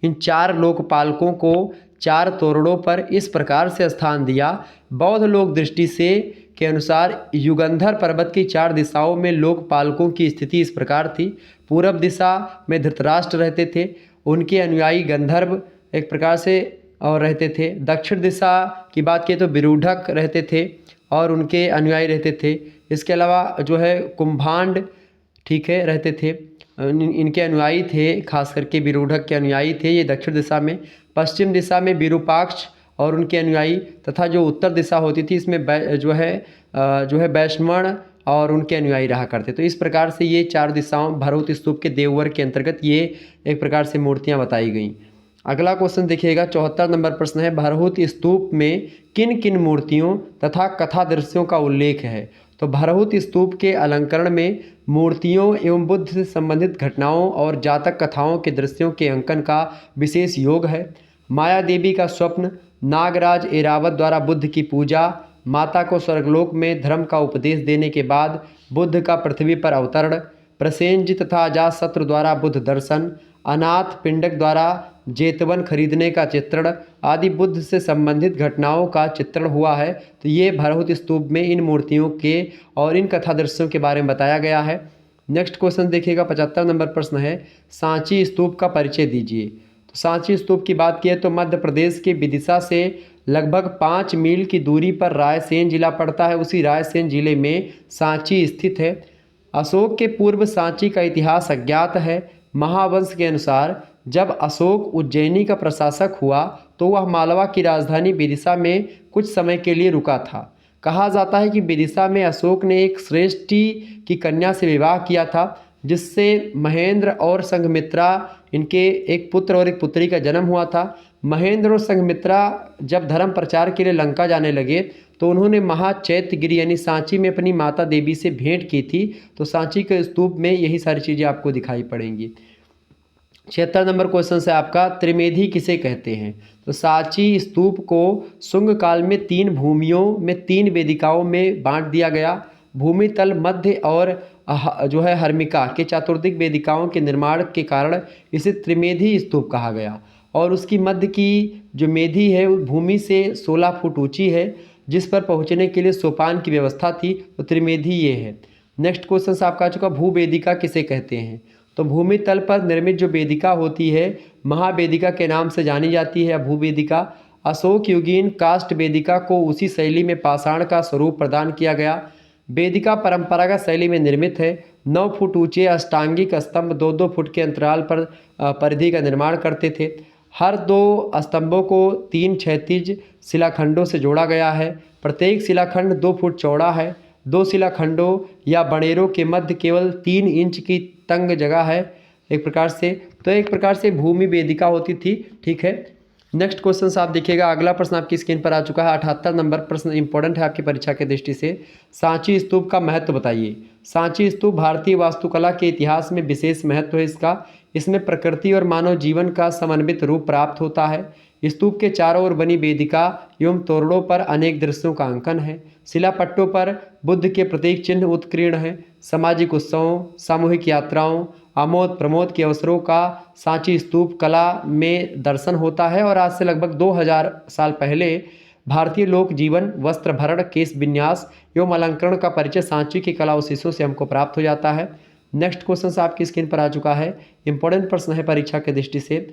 इन 4 लोकपालकों को 4 तोरणों पर इस प्रकार से स्थान दिया। बौद्ध लोक दृष्टि से के अनुसार युगंधर पर्वत की 4 दिशाओं में लोकपालकों की स्थिति इस प्रकार थी। पूर्व दिशा में धृतराष्ट्र रहते थे, उनके अनुयायी गंधर्व एक प्रकार से और रहते थे। दक्षिण दिशा की बात किए तो विरूढ़क रहते थे और उनके अनुयायी रहते थे। इसके अलावा जो है कुंभांड ठीक है रहते थे, इनके अनुयायी थे, खास करके विरूढ़क के अनुयायी थे ये दक्षिण दिशा में। पश्चिम दिशा में विरूपाक्ष और उनके अनुयायी तथा जो उत्तर दिशा होती थी इसमें जो है वैष्णव और उनके अनुयायी रहा करते। तो इस प्रकार से ये चारों दिशाओं भरहुत स्तूप के देववर्ग के अंतर्गत ये एक प्रकार से मूर्तियाँ बताई गई। अगला क्वेश्चन देखिएगा, 74 नंबर प्रश्न है, भरहुत स्तूप में किन किन मूर्तियों तथा कथा दृश्यों का उल्लेख है। तो भरहुत स्तूप के अलंकरण में मूर्तियों एवं बुद्ध से संबंधित घटनाओं और जातक कथाओं के दृश्यों के अंकन का विशेष योग है। माया देवी का स्वप्न, नागराज एरावत द्वारा बुद्ध की पूजा, माता को स्वर्गलोक में धर्म का उपदेश देने के बाद बुद्ध का पृथ्वी पर अवतरण, प्रसेनजित तथा अजातशत्रु द्वारा बुद्ध दर्शन, अनाथ पिंडक द्वारा जेतवन खरीदने का चित्रण आदि बुद्ध से संबंधित घटनाओं का चित्रण हुआ है। तो ये भरहुत स्तूप में इन मूर्तियों के और इन कथा दृश्यों के बारे में बताया गया है। नेक्स्ट क्वेश्चन देखिएगा, 75 नंबर प्रश्न है, सांची स्तूप का परिचय दीजिए। तो सांची स्तूप की बात की तो मध्य प्रदेश के विदिशा से लगभग 5 मील की दूरी पर रायसेन जिला पड़ता है। उसी रायसेन जिले में सांची स्थित है। अशोक के पूर्व सांची का इतिहास अज्ञात है। महावंश के अनुसार जब अशोक उज्जैनी का प्रशासक हुआ तो वह मालवा की राजधानी विदिशा में कुछ समय के लिए रुका था। कहा जाता है कि विदिशा में अशोक ने एक श्रेष्ठी की कन्या से विवाह किया था, जिससे महेंद्र और संघमित्रा इनके एक पुत्र और एक पुत्री का जन्म हुआ था। महेंद्र और संघमित्रा जब धर्म प्रचार के लिए लंका जाने लगे तो उन्होंने महाचैत्यगिरी यानी सांची में अपनी माता देवी से भेंट की थी। तो सांची के स्तूप में यही सारी चीज़ें आपको दिखाई पड़ेंगी। 76 नंबर क्वेश्चन से आपका, त्रिमेधी किसे कहते हैं। तो सांची स्तूप को शुंग काल में 3 भूमियों में 3 वेदिकाओं में बांट दिया गया। भूमि तल, मध्य और जो है हर्मिका के चातुर्दिक वेदिकाओं के निर्माण के कारण इसे त्रिमेधी स्तूप कहा गया। और उसकी मध्य की जो मेधी है वो भूमि से 16 फुट ऊंची है, जिस पर पहुंचने के लिए सोपान की व्यवस्था थी। तो त्रिमेधी ये है। नेक्स्ट क्वेश्चन आपका आ चुका, भूवेदिका किसे कहते हैं। तो भूमि तल पर निर्मित जो वेदिका होती है महावेदिका के नाम से जानी जाती है। भूवेदिका अशोक युगीन काष्ठ वेदिका को उसी शैली में पाषाण का स्वरूप प्रदान किया गया। वेदिका परंपरागत शैली में निर्मित है। 9 फुट ऊंचे अष्टांगिक स्तंभ 2-2 फुट के अंतराल पर परिधि का निर्माण करते थे। हर 2 स्तंभों को 3 क्षैतिज शिलाखंडों से जोड़ा गया है। प्रत्येक शिलाखंड 2 फुट चौड़ा है। 2 शिलाखंडों या बणेरों के मध्य केवल 3 इंच की तंग जगह है एक प्रकार से। तो एक प्रकार से भूमि वेदिका होती थी। ठीक है, नेक्स्ट क्वेश्चन आप देखिएगा। अगला प्रश्न आपकी स्क्रीन पर आ चुका है। 78 नंबर प्रश्न इंपॉर्टेंट है आपकी परीक्षा के दृष्टि से। सांची स्तूप का महत्व बताइए। सांची स्तूप भारतीय वास्तुकला के इतिहास में विशेष महत्व है इसका। इसमें प्रकृति और मानव जीवन का समन्वित रूप प्राप्त होता है। स्तूप के चारों ओर बनी वेदिका एवं तोरणों पर अनेक दृश्यों का अंकन है। शिलापट्टों पर बुद्ध के प्रतीक चिन्ह उत्कीर्ण हैं। सामाजिक उत्सवों, सामूहिक यात्राओं, आमोद प्रमोद के अवसरों का सांची स्तूप कला में दर्शन होता है। और आज से लगभग 2000 साल पहले भारतीय लोक जीवन, वस्त्र भरण, केश विन्यास एवं अलंकरण का परिचय सांची के कला अवशेषों से हमको प्राप्त हो जाता है। नेक्स्ट क्वेश्चन आपकी स्क्रीन पर आ चुका है। इंपॉर्टेंट प्रश्न है परीक्षा के दृष्टि से।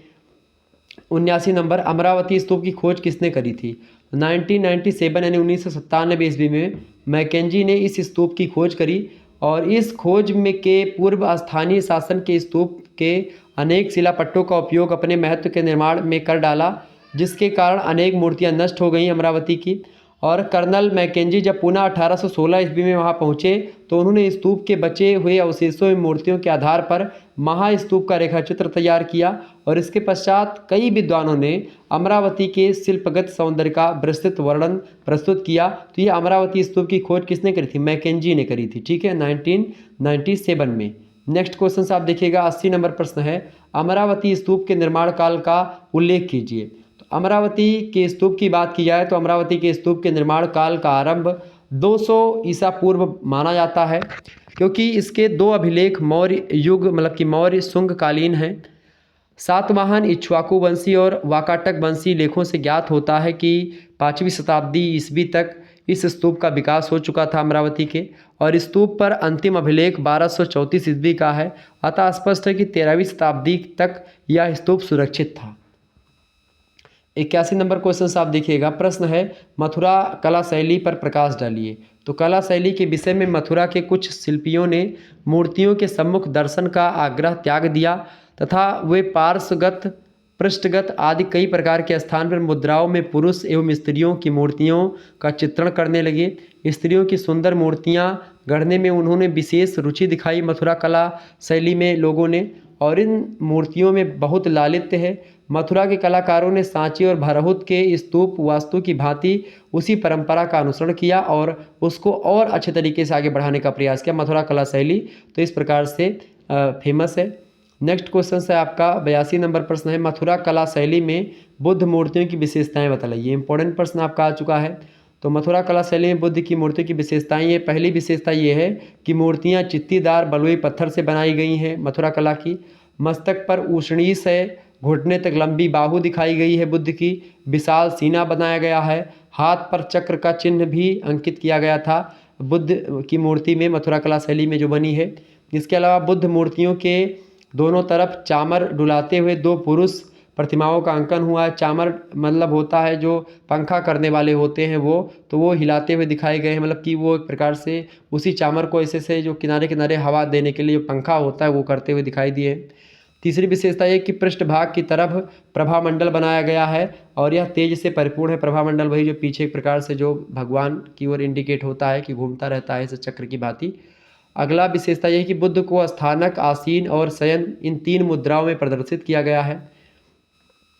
79 नंबर, अमरावती स्तूप की खोज किसने करी थी। 1997 यानी 1997 ईस्वी में मैकेंजी ने इस स्तूप की खोज करी। और इस खोज में के पूर्व स्थानीय शासन के स्तूप के अनेक शिलापट्टों का उपयोग अपने महत्व के निर्माण में कर डाला, जिसके कारण अनेक मूर्तियां नष्ट हो गई अमरावती की। और कर्नल मैकेंजी जब पुनः 1816 ईस्वी में वहां पहुंचे तो उन्होंने स्तूप के बचे हुए अवशेषों एवं मूर्तियों के आधार पर महास्तूप का रेखाचित्र तैयार किया। और इसके पश्चात कई विद्वानों ने अमरावती के शिल्पगत सौंदर्य का विस्तृत वर्णन प्रस्तुत किया। तो ये अमरावती स्तूप की खोज किसने करी थी, मैकेंजी ने करी थी। ठीक है, 1997 में। नेक्स्ट क्वेश्चन आप देखिएगा। 80 नंबर प्रश्न है, अमरावती स्तूप के निर्माण काल का उल्लेख कीजिए। तो अमरावती के स्तूप की बात की जाए तो अमरावती के स्तूप के निर्माण काल का आरंभ 200 ईसा पूर्व माना जाता है, क्योंकि इसके 2 अभिलेख मौर्य युग मतलब कि मौर्य शुंग कालीन हैं। सातवाहन, इक्ष्वाकु वंशी और वाकाटक वंशी लेखों से ज्ञात होता है कि 5वीं शताब्दी ईस्वी तक इस स्तूप का विकास हो चुका था अमरावती के। और स्तूप पर अंतिम अभिलेख 1234 ईस्वी का है। अतः स्पष्ट है कि 13वीं शताब्दी तक यह स्तूप सुरक्षित था। 81 नंबर क्वेश्चन आप देखिएगा। प्रश्न है, मथुरा कला शैली पर प्रकाश डालिए। तो कला शैली के विषय में मथुरा के कुछ शिल्पियों ने मूर्तियों के सम्मुख दर्शन का आग्रह त्याग दिया तथा वे पार्श्वगत पृष्ठगत आदि कई प्रकार के स्थान पर मुद्राओं में पुरुष एवं स्त्रियों की मूर्तियों का चित्रण करने लगे। स्त्रियों की सुंदर मूर्तियां गढ़ने में उन्होंने विशेष रुचि दिखाई मथुरा कला शैली में लोगों ने, और इन मूर्तियों में बहुत लालित्य है। मथुरा के कलाकारों ने सांची और भरहुत के स्तूप वास्तु की भांति उसी परंपरा का अनुसरण किया और उसको और अच्छे तरीके से आगे बढ़ाने का प्रयास किया। मथुरा कला शैली तो इस प्रकार से फेमस है। नेक्स्ट क्वेश्चन है आपका 82 नंबर प्रश्न है, मथुरा कला शैली में बुद्ध मूर्तियों की विशेषताएं बताइए। इंपॉर्टेंट प्रश्न आपका आ चुका है। तो मथुरा कला शैली में बुद्ध की मूर्तियों की विशेषताएं, ये पहली विशेषता ये है कि मूर्तियां चित्तीदार बलुई पत्थर से बनाई गई हैं मथुरा कला की। मस्तक पर ऊष्णीश है, घुटने तक लंबी बाहु दिखाई गई है बुद्ध की, विशाल सीना बनाया गया है, हाथ पर चक्र का चिन्ह भी अंकित किया गया था बुद्ध की मूर्ति में मथुरा कला शैली में जो बनी है। इसके अलावा बुद्ध मूर्तियों के दोनों तरफ चामर डुलाते हुए दो पुरुष प्रतिमाओं का अंकन हुआ है। चामर मतलब होता है जो पंखा करने वाले होते हैं वो हिलाते हुए दिखाए गए हैं, मतलब कि वो एक प्रकार से उसी चामर को ऐसे से जो किनारे किनारे हवा देने के लिए जो पंखा होता है वो करते हुए दिखाई दिए। तीसरी विशेषता ये कि पृष्ठभाग की तरफ प्रभामंडल बनाया गया है और यह तेज से परिपूर्ण है। प्रभामंडल वही जो पीछे एक प्रकार से जो भगवान की ओर इंडिकेट होता है कि घूमता रहता है इस चक्र की भांति। अगला विशेषता यह है कि बुद्ध को स्थानक, आसीन और शयन इन 3 मुद्राओं में प्रदर्शित किया गया है।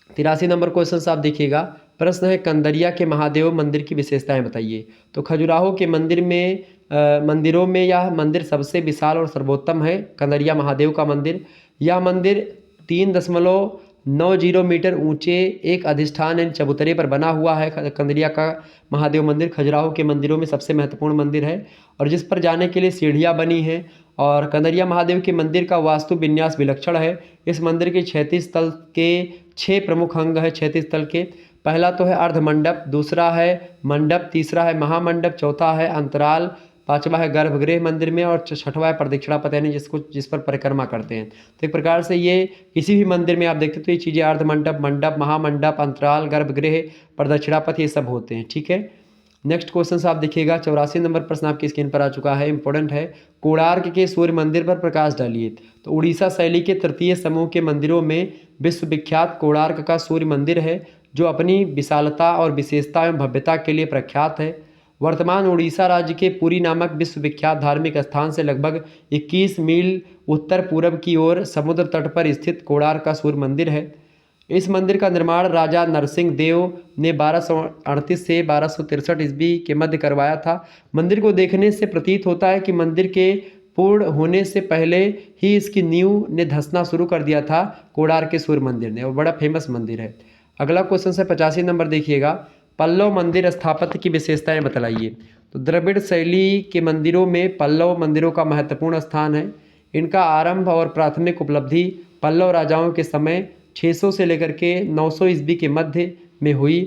83 नंबर क्वेश्चन आप देखिएगा। प्रश्न है कंदरिया के महादेव मंदिर की विशेषताएं बताइए। तो खजुराहो के मंदिरों में यह मंदिर सबसे विशाल और सर्वोत्तम है, कंदरिया महादेव का मंदिर। यह मंदिर 3.90 मीटर ऊंचे एक अधिष्ठान यानी चबूतरे पर बना हुआ है। कंदरिया का महादेव मंदिर खजुराहो के मंदिरों में सबसे महत्वपूर्ण मंदिर है और जिस पर जाने के लिए सीढ़ियां बनी हैं। और कंदरिया महादेव के मंदिर का वास्तु विन्यास विलक्षण है। इस मंदिर के 36 तल के 6 प्रमुख अंग है। 36 तल के पहला तो है अर्धमंडप, दूसरा है मंडप, तीसरा है महामंडप, चौथा है अंतराल, पांचवा है गर्भगृह मंदिर में और छठवा है प्रदक्षिणा पथ यानी जिस पर परिक्रमा करते हैं। तो एक प्रकार से ये किसी भी मंदिर में आप देखते तो ये चीज़ें अर्धमंडप, मंडप, महामंडप, अंतराल, गर्भगृह, प्रदक्षिणा पथ ये सब होते हैं। ठीक है। नेक्स्ट क्वेश्चन से आप देखिएगा। 84 नंबर प्रश्न आपकी स्क्रीन पर आ चुका है, इंपॉर्टेंट है। कोणार्क के सूर्य मंदिर पर प्रकाश डालिए। तो उड़ीसा शैली के तृतीय समूह के मंदिरों में विश्वविख्यात कोणार्क का सूर्य मंदिर है जो अपनी विशालता और विशेषता एवं भव्यता के लिए प्रख्यात है। वर्तमान उड़ीसा राज्य के पुरी नामक विश्वविख्यात धार्मिक स्थान से लगभग 21 मील उत्तर पूर्व की ओर समुद्र तट पर स्थित कोणार्क का सूर्य मंदिर है। इस मंदिर का निर्माण राजा नरसिंह देव ने 1238 से 1263 ईस्वी के मध्य करवाया था। मंदिर को देखने से प्रतीत होता है कि मंदिर के पूर्ण होने से पहले ही इसकी नींव ने धंसना शुरू कर दिया था कोणार्क के सूर्य मंदिर ने, और बड़ा फेमस मंदिर है। अगला क्वेश्चन है 85 नंबर देखिएगा। पल्लव मंदिर स्थापत्य की विशेषताएं बतलाइए। तो द्रविड़ शैली के मंदिरों में पल्लव मंदिरों का महत्वपूर्ण स्थान है। इनका आरंभ और प्राथमिक उपलब्धि पल्लव राजाओं के समय 600 से लेकर के 900 ईस्वी के मध्य में हुई।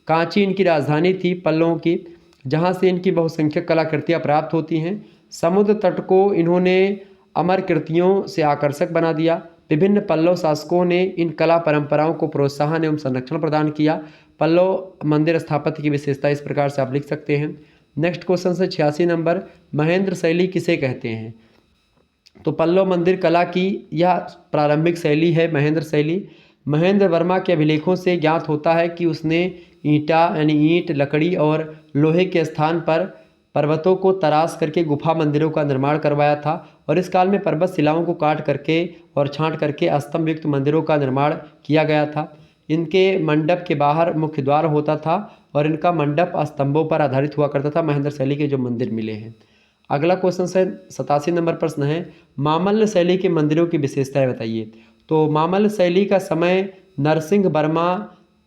कांची इनकी राजधानी थी पल्लवों की, जहां से इनकी बहुसंख्यक कलाकृतियां प्राप्त होती हैं। समुद्र तट को इन्होंने अमर कृतियों से आकर्षक बना दिया। विभिन्न पल्लव शासकों ने इन कला परंपराओं को प्रोत्साहन एवं संरक्षण प्रदान किया। पल्लव मंदिर स्थापत्य की विशेषता इस प्रकार से आप लिख सकते हैं। नेक्स्ट क्वेश्चन से 86 नंबर, महेंद्र शैली किसे कहते हैं। तो पल्लव मंदिर कला की यह प्रारंभिक शैली है महेंद्र शैली। महेंद्र वर्मा के अभिलेखों से ज्ञात होता है कि उसने ईंटा यानी ईंट, लकड़ी और लोहे के स्थान पर पर्वतों को तराश करके गुफा मंदिरों का निर्माण करवाया था और इस काल में पर्वत शिलाओं को काट करके और छांट करके स्तंभ युक्त मंदिरों का निर्माण किया गया था। इनके मंडप के बाहर मुख्य द्वार होता था और इनका मंडप स्तंभों पर आधारित हुआ करता था। महेंद्र शैली के जो मंदिर मिले हैं। अगला क्वेश्चन है 87 नंबर प्रश्न है, मामल्ल शैली के मंदिरों की विशेषताएं बताइए। तो मामल्ल शैली का समय नरसिंह वर्मा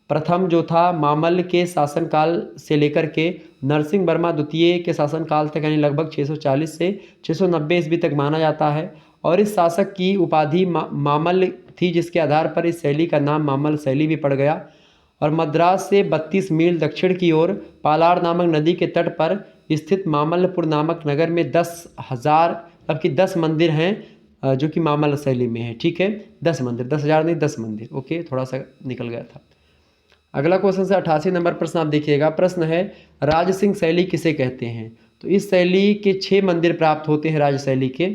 प्रथम जो था मामल्ल के शासनकाल से लेकर के नरसिंह वर्मा द्वितीय के शासनकाल तक यानी लगभग 640 से 690 ईस्वी तक माना जाता है और इस शासक की उपाधि मामल्ल थी, जिसके आधार पर इस शैली का नाम मामल्ल शैली भी पड़ गया। और मद्रास से 32 मील दक्षिण की ओर पालाड़ नामक नदी के तट पर स्थित मामल्लपुर नामक नगर में 10 मंदिर हैं जो कि मामल्ल शैली में है। ठीक है, 10 मंदिर, 10,000 नहीं 10 मंदिर। ओके, थोड़ा सा निकल गया था। अगला क्वेश्चन से 88 नंबर प्रश्न आप देखिएगा। प्रश्न है, राजसिंह शैली किसे कहते हैं। तो इस शैली के 6 मंदिर प्राप्त होते हैं राज शैली के,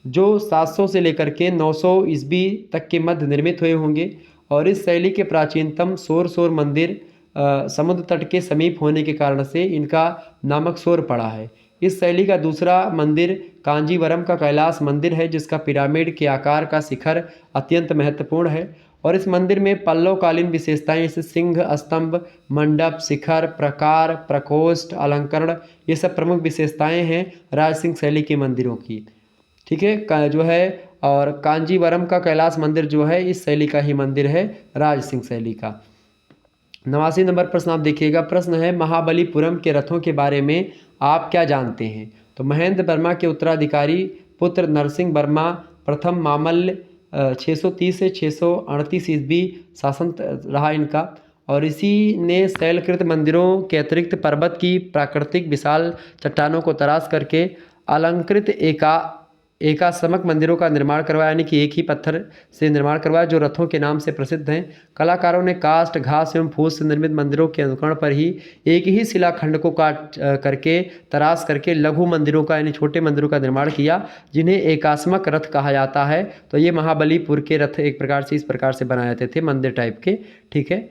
जो 700 से लेकर के 900 ईस्वी तक के मध्य निर्मित हुए होंगे और इस शैली के प्राचीनतम सोर मंदिर समुद्र तट के समीप होने के कारण से इनका नामक सोर पड़ा है। इस शैली का दूसरा मंदिर कांजीवरम का कैलाश मंदिर है, जिसका पिरामिड के आकार का शिखर अत्यंत महत्वपूर्ण है। और इस मंदिर में पल्लवकालीन विशेषताएं जैसे सिंह, स्तंभ, मंडप, शिखर, प्रकार, प्रकोष्ठ, अलंकरण, ये सब प्रमुख विशेषताएं हैं राजसिंह शैली के मंदिरों की। ठीक है, जो है और कांजीवरम का कैलाश मंदिर जो है इस शैली का ही मंदिर है, राजसिंह शैली का। 89 नंबर प्रश्न आप देखिएगा। प्रश्न है महाबलीपुरम के रथों के बारे में आप क्या जानते हैं? तो महेंद्र वर्मा के उत्तराधिकारी पुत्र नरसिंह वर्मा प्रथम मामल्य 630 से 638 ईस्वी शासन रहा इनका। और इसी ने शैलकृत मंदिरों के अतिरिक्त पर्वत की प्राकृतिक विशाल चट्टानों को तराश करके अलंकृत एकाश्मक मंदिरों का निर्माण करवाया, यानी कि एक ही पत्थर से निर्माण करवाया, जो रथों के नाम से प्रसिद्ध हैं। कलाकारों ने काष्ठ, घास एवं फूस से निर्मित मंदिरों के अनुकरण पर ही एक ही शिलाखंड को काट करके तराश करके लघु मंदिरों का यानी छोटे मंदिरों का निर्माण किया, जिन्हें एकाश्मक रथ कहा जाता है। तो ये महाबलीपुर के रथ एक प्रकार से इस प्रकार से बनाए जाते थे, मंदिर टाइप के। ठीक है,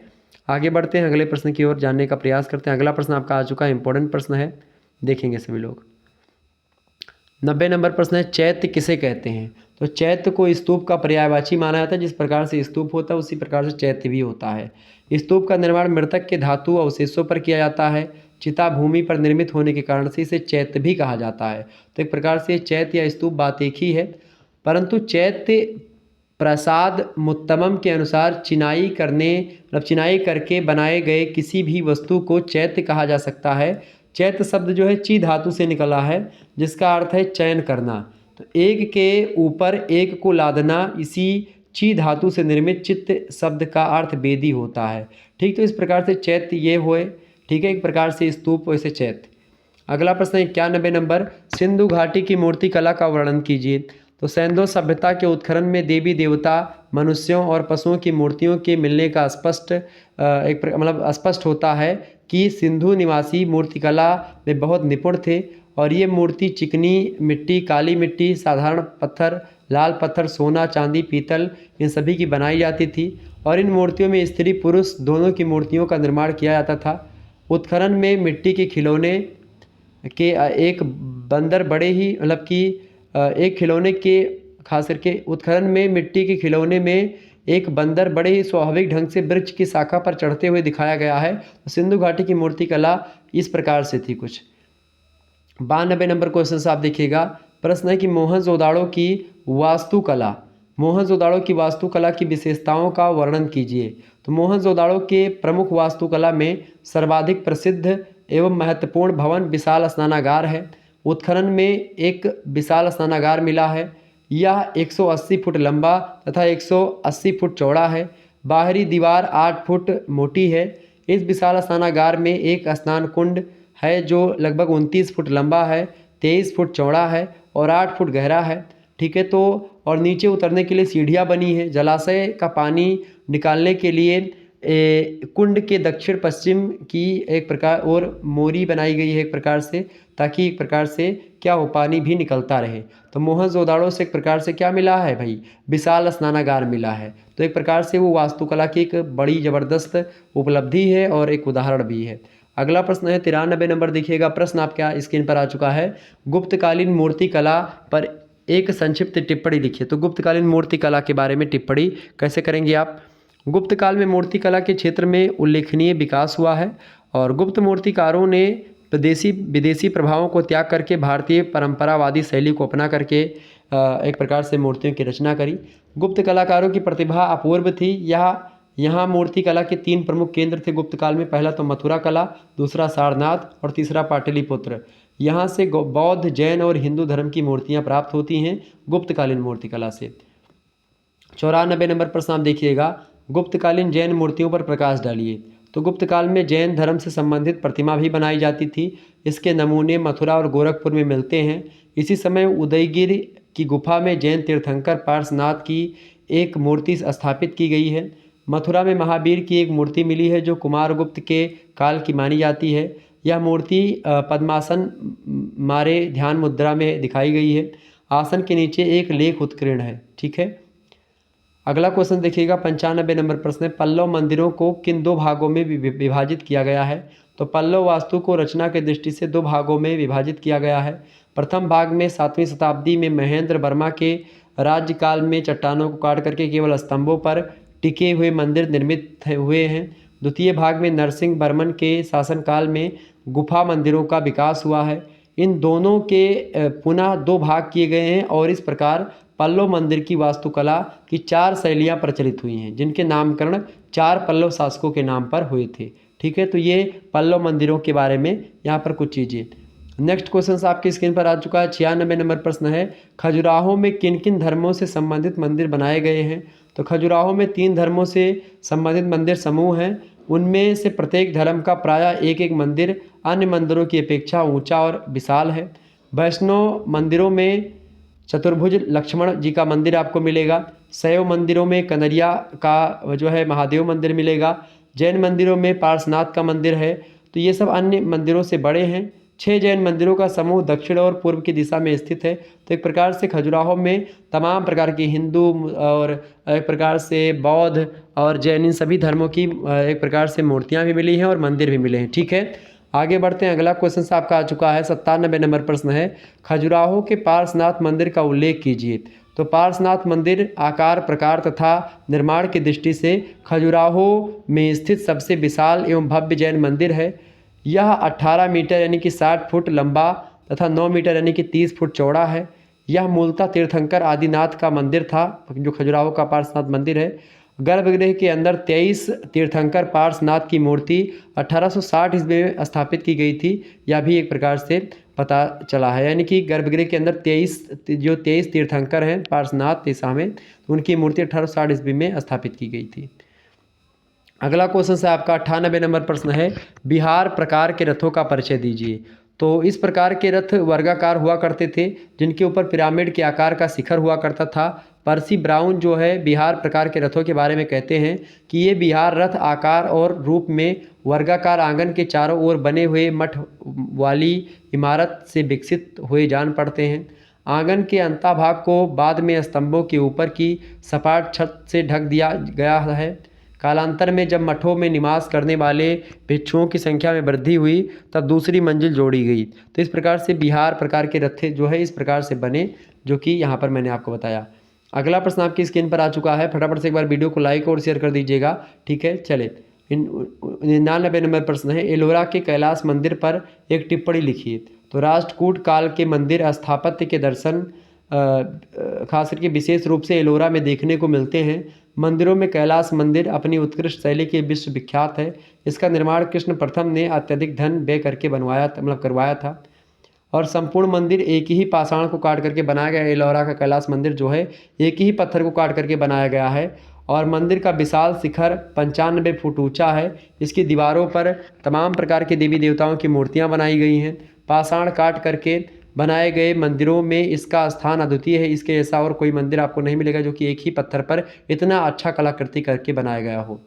आगे बढ़ते हैं, अगले प्रश्न की ओर जानने का प्रयास करते हैं। अगला प्रश्न आपका आ चुका है, इंपॉर्टेंट प्रश्न है, देखेंगे सभी लोग। 90 नंबर प्रश्न है चैत्य किसे कहते हैं? तो चैत्य को स्तूप का पर्यायवाची माना जाता है। जिस प्रकार से स्तूप होता है उसी प्रकार से चैत्य भी होता है। स्तूप का निर्माण मृतक के धातु अवशेषों पर किया जाता है। चिता भूमि पर निर्मित होने के कारण से इसे चैत्य भी कहा जाता है। तो एक प्रकार से चैत्य या स्तूप बात एक ही है, परंतु चैत्य प्रसाद मुत्तमम के अनुसार चिनाई करके बनाए गए किसी भी वस्तु को चैत्य कहा जा सकता है। चैत्य शब्द जो है ची धातु से निकला है, जिसका अर्थ है चयन करना। तो एक के ऊपर एक को लादना, इसी ची धातु से निर्मित चित्त शब्द का अर्थ वेदी होता है। ठीक, तो इस प्रकार से चैत्य ये हुए। ठीक है, एक प्रकार से स्तूप वैसे चैत्य। अगला प्रश्न 91 नंबर, सिंधु घाटी की मूर्ति कला का वर्णन कीजिए। तो सैंधो सभ्यता के उत्खनन में देवी देवता, मनुष्यों और पशुओं की मूर्तियों के मिलने का स्पष्ट होता है कि सिंधु निवासी मूर्तिकला में बहुत निपुण थे। और ये मूर्ति चिकनी मिट्टी, काली मिट्टी, साधारण पत्थर, लाल पत्थर, सोना, चांदी, पीतल, इन सभी की बनाई जाती थी। और इन मूर्तियों में स्त्री पुरुष दोनों की मूर्तियों का निर्माण किया जाता था। उत्खनन में मिट्टी के खिलौने के एक बंदर बड़े ही एक खिलौने के खास करके उत्खनन में मिट्टी के खिलौने में एक बंदर बड़े ही स्वाभाविक ढंग से वृक्ष की शाखा पर चढ़ते हुए दिखाया गया है। तो सिंधु घाटी की मूर्ति कला इस प्रकार से थी कुछ। 92 नंबर क्वेश्चन से आप देखिएगा। प्रश्न है कि मोहनजोदाड़ो की वास्तुकला की विशेषताओं का वर्णन कीजिए। तो मोहनजोदाड़ो के प्रमुख वास्तुकला में सर्वाधिक प्रसिद्ध एवं महत्वपूर्ण भवन विशाल स्नानागार है। उत्खनन में एक विशाल स्नानागार मिला है। यह 180 फुट लंबा तथा 180 फुट चौड़ा है। बाहरी दीवार 8 फुट मोटी है। इस विशाल स्नानागार में एक स्नान कुंड है जो लगभग 29 फुट लंबा है, 23 फुट चौड़ा है और 8 फुट गहरा है। ठीक है, तो और नीचे उतरने के लिए सीढ़ियाँ बनी है। जलाशय का पानी निकालने के लिए कुंड के दक्षिण पश्चिम की एक प्रकार और मोरी बनाई गई है एक प्रकार से, ताकि एक प्रकार से क्या हो, पानी भी निकलता रहे। तो मोहनजोदाड़ो से एक प्रकार से क्या मिला है भाई, विशाल स्नानागार मिला है। तो एक प्रकार से वो वास्तुकला की एक बड़ी ज़बरदस्त उपलब्धि है और एक उदाहरण भी है। अगला प्रश्न है 93 नंबर देखिएगा। प्रश्न आपका स्क्रीन पर आ चुका है। गुप्तकालीन मूर्ति कला पर एक संक्षिप्त टिप्पणी लिखिए। तो गुप्तकालीन मूर्ति कला के बारे में टिप्पणी कैसे करेंगे आप? गुप्त काल में मूर्ति कला के क्षेत्र में उल्लेखनीय विकास हुआ है और गुप्त मूर्तिकारों ने विदेशी प्रभावों को त्याग करके भारतीय परंपरावादी शैली को अपना करके एक प्रकार से मूर्तियों की रचना करी। गुप्त कलाकारों की प्रतिभा अपूर्व थी। यहाँ मूर्ति कला के 3 प्रमुख केंद्र थे गुप्त काल में। पहला तो मथुरा कला, दूसरा सारनाथ और तीसरा पाटलिपुत्र। यहाँ से बौद्ध, जैन और हिंदू धर्म की मूर्तियाँ प्राप्त होती हैं गुप्तकालीन मूर्ति कला से। 94 नंबर प्रश्न आप देखिएगा। गुप्तकालीन जैन मूर्तियों पर प्रकाश डालिए। तो गुप्त काल में जैन धर्म से संबंधित प्रतिमा भी बनाई जाती थी। इसके नमूने मथुरा और गोरखपुर में मिलते हैं। इसी समय उदयगिरि की गुफा में जैन तीर्थंकर पार्श्वनाथ की एक मूर्ति स्थापित की गई है। मथुरा में महावीर की एक मूर्ति मिली है जो कुमारगुप्त के काल की मानी जाती है। यह मूर्ति पद्मासन मारे ध्यान मुद्रा में दिखाई गई है। आसन के नीचे एक लेख उत्कीर्ण है। ठीक है, अगला क्वेश्चन देखिएगा 95 नंबर प्रश्न है, पल्लव मंदिरों को किन दो भागों में विभाजित किया गया है। तो पल्लव वास्तु को रचना के दृष्टि से दो भागों में विभाजित किया गया है। प्रथम भाग में 7वीं शताब्दी में महेंद्र वर्मा के राज्यकाल में चट्टानों को काट करके केवल स्तंभों पर टिके हुए मंदिर निर्मित हुए हैं। द्वितीय भाग में नरसिंह वर्मन के शासनकाल में गुफा मंदिरों का विकास हुआ है। इन दोनों के पुनः दो भाग किए गए हैं और इस प्रकार पल्लव मंदिर की वास्तुकला की 4 शैलियाँ प्रचलित हुई हैं, जिनके नामकरण 4 पल्लव शासकों के नाम पर हुए थे। ठीक है, तो ये पल्लव मंदिरों के बारे में यहाँ पर कुछ चीज़ें। नेक्स्ट क्वेश्चन आपकी स्क्रीन पर आ चुका है। 96 नंबर प्रश्न है, खजुराहो में किन किन धर्मों से संबंधित मंदिर बनाए गए हैं। तो खजुराहो में 3 धर्मों से संबंधित मंदिर समूह हैं। उनमें से प्रत्येक धर्म का प्रायः एक एक मंदिर अन्य मंदिरों की अपेक्षा ऊंचा और विशाल है। वैष्णव मंदिरों में चतुर्भुज लक्ष्मण जी का मंदिर आपको मिलेगा। शैव मंदिरों में कनरिया का जो है महादेव मंदिर मिलेगा। जैन मंदिरों में पार्श्वनाथ का मंदिर है। तो ये सब अन्य मंदिरों से बड़े हैं। 6 जैन मंदिरों का समूह दक्षिण और पूर्व की दिशा में स्थित है। तो एक प्रकार से खजुराहो में तमाम प्रकार के हिंदू और एक प्रकार से बौद्ध और जैन इन सभी धर्मों की एक प्रकार से मूर्तियाँ भी मिली हैं और मंदिर भी मिले हैं। ठीक है, आगे बढ़ते हैं। अगला क्वेश्चन से आपका आ चुका है। 97 नंबर प्रश्न है, खजुराहो के पार्श्वनाथ मंदिर का उल्लेख कीजिए। तो पार्श्वनाथ मंदिर आकार प्रकार तथा निर्माण की दृष्टि से खजुराहो में स्थित सबसे विशाल एवं भव्य जैन मंदिर है। यह 18 मीटर यानी कि 60 फुट लंबा तथा 9 मीटर यानी कि 30 फुट चौड़ा है। यह मूलतः तीर्थंकर आदिनाथ का मंदिर था, जो खजुराहो का पार्श्वनाथ मंदिर है। गर्भगृह के अंदर 23 तीर्थंकर पार्श्वनाथ की मूर्ति 1860 ईस्वी में स्थापित की गई थी। यह भी एक प्रकार से पता चला है, यानी कि गर्भगृह के अंदर 23 तीर्थंकर हैं पार्श्वनाथ दिशा में, उनकी मूर्ति 1860 ईस्वी में स्थापित की गई थी। अगला क्वेश्चन से आपका 98 नंबर प्रश्न है, बिहार प्रकार के रथों का परिचय दीजिए। तो इस प्रकार के रथ वर्गाकार हुआ करते थे, जिनके ऊपर पिरामिड के आकार का शिखर हुआ करता था। पर्सी ब्राउन जो है बिहार प्रकार के रथों के बारे में कहते हैं कि ये बिहार रथ आकार और रूप में वर्गाकार आंगन के चारों ओर बने हुए मठ वाली इमारत से विकसित हुए जान पड़ते हैं। आंगन के अंतभाग को बाद में स्तंभों के ऊपर की सपाट छत से ढक दिया गया है। कालांतर में जब मठों में निवास करने वाले भिक्षुओं की संख्या में वृद्धि हुई, तब दूसरी मंजिल जोड़ी गई। तो इस प्रकार से बिहार प्रकार के रथ जो है इस प्रकार से बने, जो कि यहाँ पर मैंने आपको बताया। अगला प्रश्न आपकी स्क्रीन पर आ चुका है, फटाफट से एक बार वीडियो को लाइक और शेयर कर दीजिएगा। ठीक है, चले 99 नंबर प्रश्न है, एलोरा के कैलाश मंदिर पर एक टिप्पणी लिखिए। तो राष्ट्रकूट काल के मंदिर स्थापत्य के दर्शन खास करके विशेष रूप से एलोरा में देखने को मिलते हैं। मंदिरों में कैलाश मंदिर अपनी उत्कृष्ट शैली के विश्व विख्यात है। इसका निर्माण कृष्ण प्रथम ने अत्यधिक धन व्यय करके करवाया था और संपूर्ण मंदिर एक ही पाषाण को काट करके बनाया गया। एलोरा का कैलाश मंदिर जो है एक ही पत्थर को काट करके बनाया गया है और मंदिर का विशाल शिखर 95 फुट ऊंचा है। इसकी दीवारों पर तमाम प्रकार के देवी देवताओं की मूर्तियां बनाई गई हैं। पाषाण काट करके बनाए गए मंदिरों में इसका स्थान अद्वितीय है। इसके जैसा और कोई मंदिर आपको नहीं मिलेगा जो कि एक ही पत्थर पर इतना अच्छा कलाकृति करके बनाया गया हो।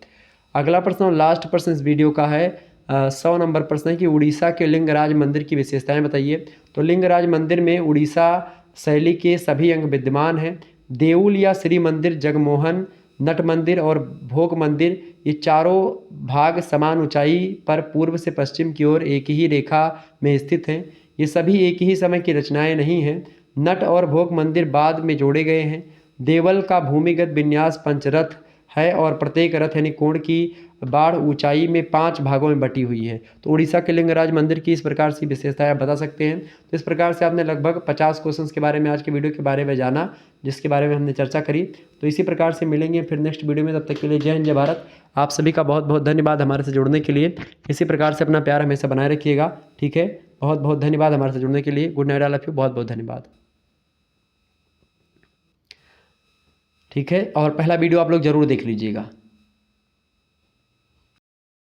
अगला प्रश्न और लास्ट प्रश्न इस वीडियो का है 100 नंबर प्रश्न है कि उड़ीसा के लिंगराज मंदिर की विशेषताएं बताइए। तो लिंगराज मंदिर में उड़ीसा शैली के सभी अंग विद्यमान हैं। देउल या श्री मंदिर, जगमोहन, नट मंदिर और भोग मंदिर, ये चारों भाग समान ऊंचाई पर पूर्व से पश्चिम की ओर एक ही रेखा में स्थित हैं। ये सभी एक ही समय की रचनाएं नहीं हैं। नट और भोग मंदिर बाद में जोड़े गए हैं। देवल का भूमिगत विन्यास पंचरथ है और प्रत्येक रथ यानी कोण की बाढ़ ऊंचाई में 5 भागों में बटी हुई है। तो उड़ीसा के लिंगराज मंदिर की इस प्रकार से विशेषताएं आप बता सकते हैं। तो इस प्रकार से आपने लगभग 50 क्वेश्चंस के बारे में आज के वीडियो के बारे में जाना, जिसके बारे में हमने चर्चा करी। तो इसी प्रकार से मिलेंगे फिर नेक्स्ट वीडियो में। तब तक के लिए जय हिंद, जय भारत। आप सभी का बहुत बहुत धन्यवाद हमारे से जुड़ने के लिए। इसी प्रकार से अपना प्यार हमेशा बनाए रखिएगा। ठीक है, बहुत बहुत धन्यवाद हमारे से जुड़ने के लिए। Good night all of you, बहुत बहुत धन्यवाद। ठीक है, और पहला वीडियो आप लोग जरूर देख लीजिएगा।